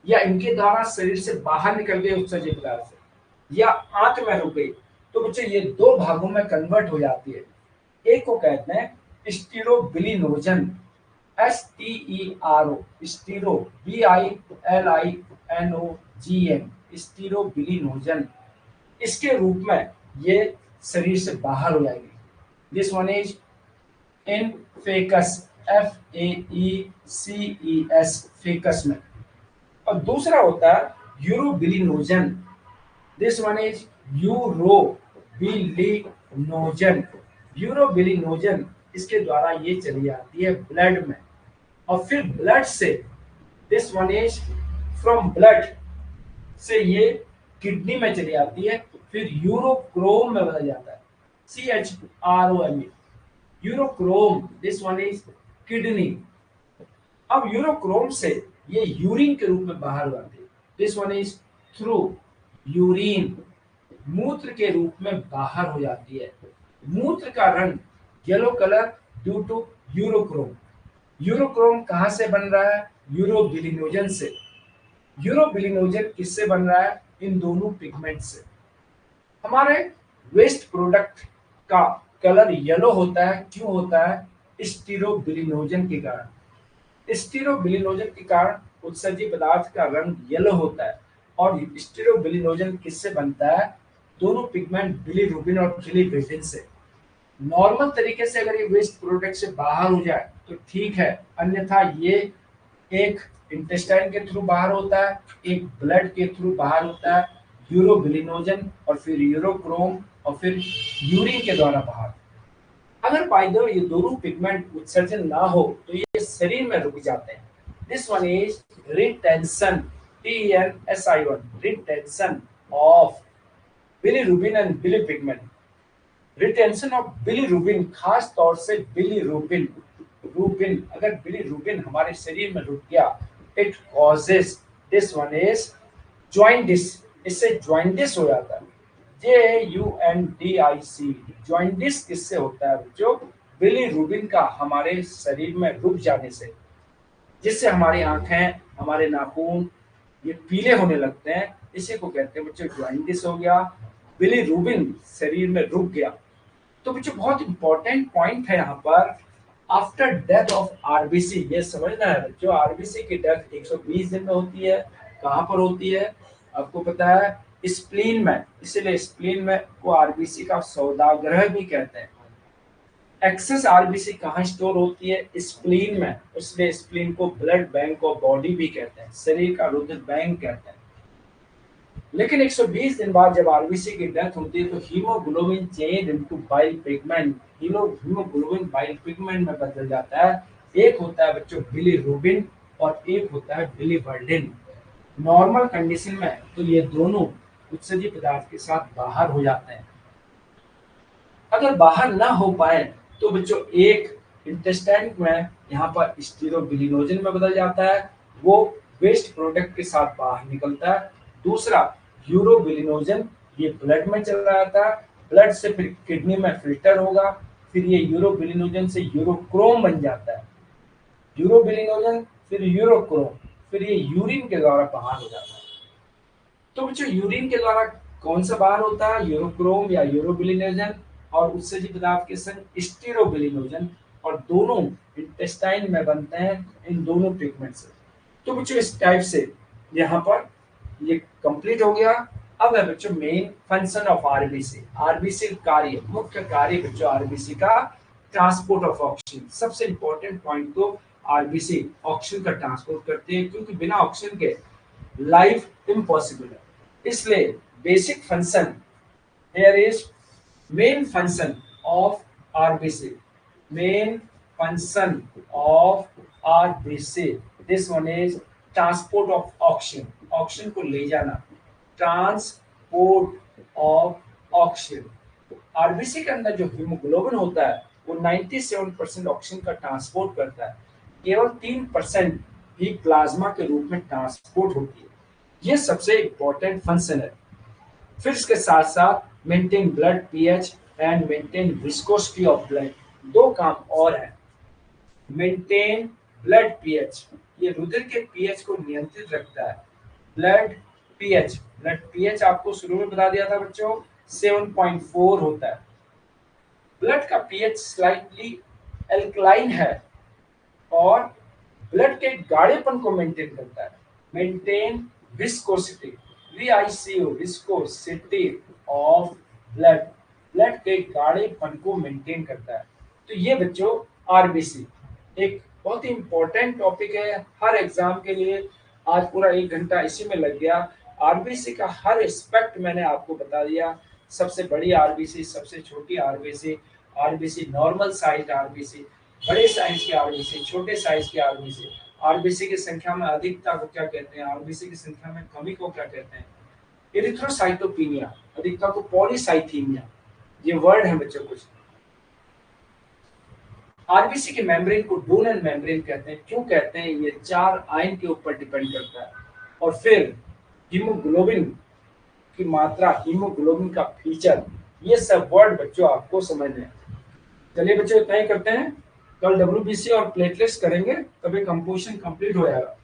या इनके द्वारा शरीर से बाहर निकल गई उत्सर्जित पदार्थ से या आंत में रुक गई, तो बच्चों ये दो भागों में कन्वर्ट हो जाती है। एक को कहते हैं स्टीरोबिलिनोजन, STERO, स्टीरो BILINOGN, स्टीरोबिलिनोजन, इसके रूप में ये शरीर से बाहर हो जाएगी। दिस वन इज इनफेकस, FAECES, फेकस में। और दूसरा होता है urobilinogen, this one is urobilinogen, urobilinogen, इसके द्वारा ये चली जाती है ब्लड में और फिर ब्लड से this one is from blood से ये किडनी में चली जाती है, फिर यूरोक्रोम में बदल जाता है, CHROME, urochrome, this one is kidney. अब यूरोक्रोम से ये यूरिन के रूप में बाहर आती है, this one is through urine, मूत्र के रूप में बाहर हो जाती है। मूत्र का रंग yellow colour due to urochrome. Urochrome कहां से बन रहा है? यूरोबिलिनोजन से। यूरोबिलिनोजन किससे बन रहा है? इन दोनों पिगमेंट से। हमारे वेस्ट प्रोडक्ट का कलर येलो होता है, क्यों होता है? स्टीरोबिलिनोजन के कारण। स्टीरोबिलिनोजन के कारण उत्सर्जित पदार्थ का रंग येलो होता है। और स्टीरोबिलिनोजन किससे बनता है? दोनों पिगमेंट बिलीरुबिन और बिलीरुबिन से। नॉर्मल तरीके से अगर ये वेस्ट प्रोडक्ट से बाहर हो जाए तो ठीक है, अन्यथा ये एक इंटेस्टाइन के थ्रू बाहर होता है, एक ब्लड के थ्रू बाहर होता है, यूरोबिलिनोजन और फिर यूरोक्रोम और फिर यूरिन के द्वारा बाहर। अगर बाय द वे ये दोनों पिगमेंट उत्सर्जन ना हो तो ये शरीर में रुक जाते हैं। This one is retention, TNSION, retention of bilirubin and bile pigment. Retention of bilirubin, खास तौर से बिलीरुबिन, रूबिन, अगर बिलीरुबिन हमारे शरीर में रुक गया, it causes, this one is jaundice, इससे जॉइंटिस हो जाता है, JUNDIC। जॉइंटिस किससे होता है बच्चों? बिलीरुबिन का हमारे शरीर में रुक जाने से, जिससे हमारी आंखें, हमारे नाखून ये पीले होने लगते हैं। इसी को कहते हैं बच्चों जॉइंटिस हो गया, बिलीरुबिन शरीर में रुक गया। तो बच्चों बहुत इंपॉर्टेंट पॉइंट है यहाँ पर, आफ्टर डेथ ऑफ आरबीसी, ये समझना है बच्चों, आरबीसी की डेथ 120 दिन में होती है। कहाँ पर होती है? आपको पता है, स्प्लीन में, इसीलिए स्प्लीन में को आरबीसी का सौदागर भी कहते हैं। एक्सेस आरबीसी कहाँ स्टोर होती है? स्प्लीन में, इसलिए स्प्लीन को ब्लड बैंक ऑफ बॉडी भी कहते हैं, शरीर का रुधिर बैंक कहते हैं। लेकिन 120 दिन बाद जब आरबीसी की डेथ होती है तो haemoglobin change into bile pigment, haemoglobin bile pigment में बदल जाता है। एक होता है बच्चों बिलीरुबिन और एक होता है बिलीवर्डिन। नॉर्मल कंडीशन में तो ये दोनों उत्सर्जित पदार्थ के साथ बाहर हो जाते हैं। अगर बाहर ना हो पाए तो बच्चों एक इंटेस्टाइन में यहाँ पर स्टीरोबिलिनोजन में बदल जाता है, वो वेस्ट प्रोडक्ट के साथ बाहर निकलता है। दूसरा यूरोबिलिनोजन, ये ब्लड में चला जाता है, ब्लड से फिर किडनी में फिल्टर होगा, फिर ये यूरोबिलिनोजन से यूरोक्रोम बन जाता है, यूरोबिलिनोजन फिर यूरोक्रोम, फिर ये यूरिन के द्वारा बाहर हो जाता है। तो बच्चों यूरिन के द्वारा कौन सा बाहर होता है? यूरोक्रोम या यूरोबिलिनोजन, और उत्सर्जित पदार्थ के संग स्टीरोबिलिनोजन, और दोनों इंटेस्टाइन में बनते हैं इन दोनों पिगमेंट से। तो बच्चों इस टाइप से यहाँ पर ये कंप्लीट हो गया। अब है बच्चों main function of RBC. RBC कार्य, मुख्य कार्य बच्चों आरबीसी का ट्रांसपोर्ट ऑफ ऑक्सीजन। सबसे इंपॉर्टेंट पॉइंट तो आरबीसी ऑक्सीजन का ट्रांसपोर्ट करते हैं, क्योंकि बिना ऑक्सीजन के लाइफ इम्पॉसिबल है। इसलिए basic function here is main function of RBC, main function of RBC, this one is transport of oxygen, oxygen को ले जाना, transport of oxygen। आरबीसी के अंदर जो हीमोग्लोबिन होता है वो 97% ऑक्सीजन का ट्रांसपोर्ट करता है, केवल 3% ही प्लाज्मा के रूप में ट्रांसपोर्ट होती है। ये सबसे इंपॉर्टेंट फंक्शन है। फिर इसके साथ साथ maintain blood pH and maintain viscosity of blood, दो काम और हैं। मेंटेन ब्लड पीएच, ये रुधिर के पीएच को नियंत्रित रखता है। ब्लड पीएच, ब्लड पीएच आपको शुरू में बता दिया था बच्चों 7.4 होता है। ब्लड का पीएच स्लाइटली एल्कलाइन है और ब्लड के गाढ़ेपन को मेंटेन करता है। Maintain viscosity, VICO, viscosity of blood, blood के गाढ़ेपन को मेंटेन करता है। तो ये बच्चों आरबीसी एक बहुत ही इंपॉर्टेंट टॉपिक है हर एग्जाम के लिए। आज पूरा 1 घंटा इसी में लग गया। आरबीसी का हर एस्पेक्ट मैंने आपको बता दिया। सबसे बड़ी आरबीसी, सबसे छोटी RBC, RBC normal size RBC, बड़े साइज की आरबीसी, छोटे साइज की आरबीसी, आरबीसी की संख्या में अधिकता को क्या कहते हैं, आरबीसी की संख्या में कमी को क्या कहते हैं, एरिथ्रोसाइटोपिनिया, अधिकता को पॉलीसाइथीमिया, ये वर्ड है बच्चों कुछ। आरबीसी के मेम्ब्रेन को डोनर मेम्ब्रेन कहते हैं। क्यों कहते हैं? ये 4 आयन के ऊपर डिपेंड करता है। और फिर हीमोग्लोबिन की मात्रा, हीमोग्लोबिन का फीचर, ये सब वर्ड बच्चों आपको समझने हैं। चलिए बच्चों इतना ही करते हैं। कल WBC और प्लेटलेट्स करेंगे, तभी कंपोजिशन कंप्लीट हो जाएगा।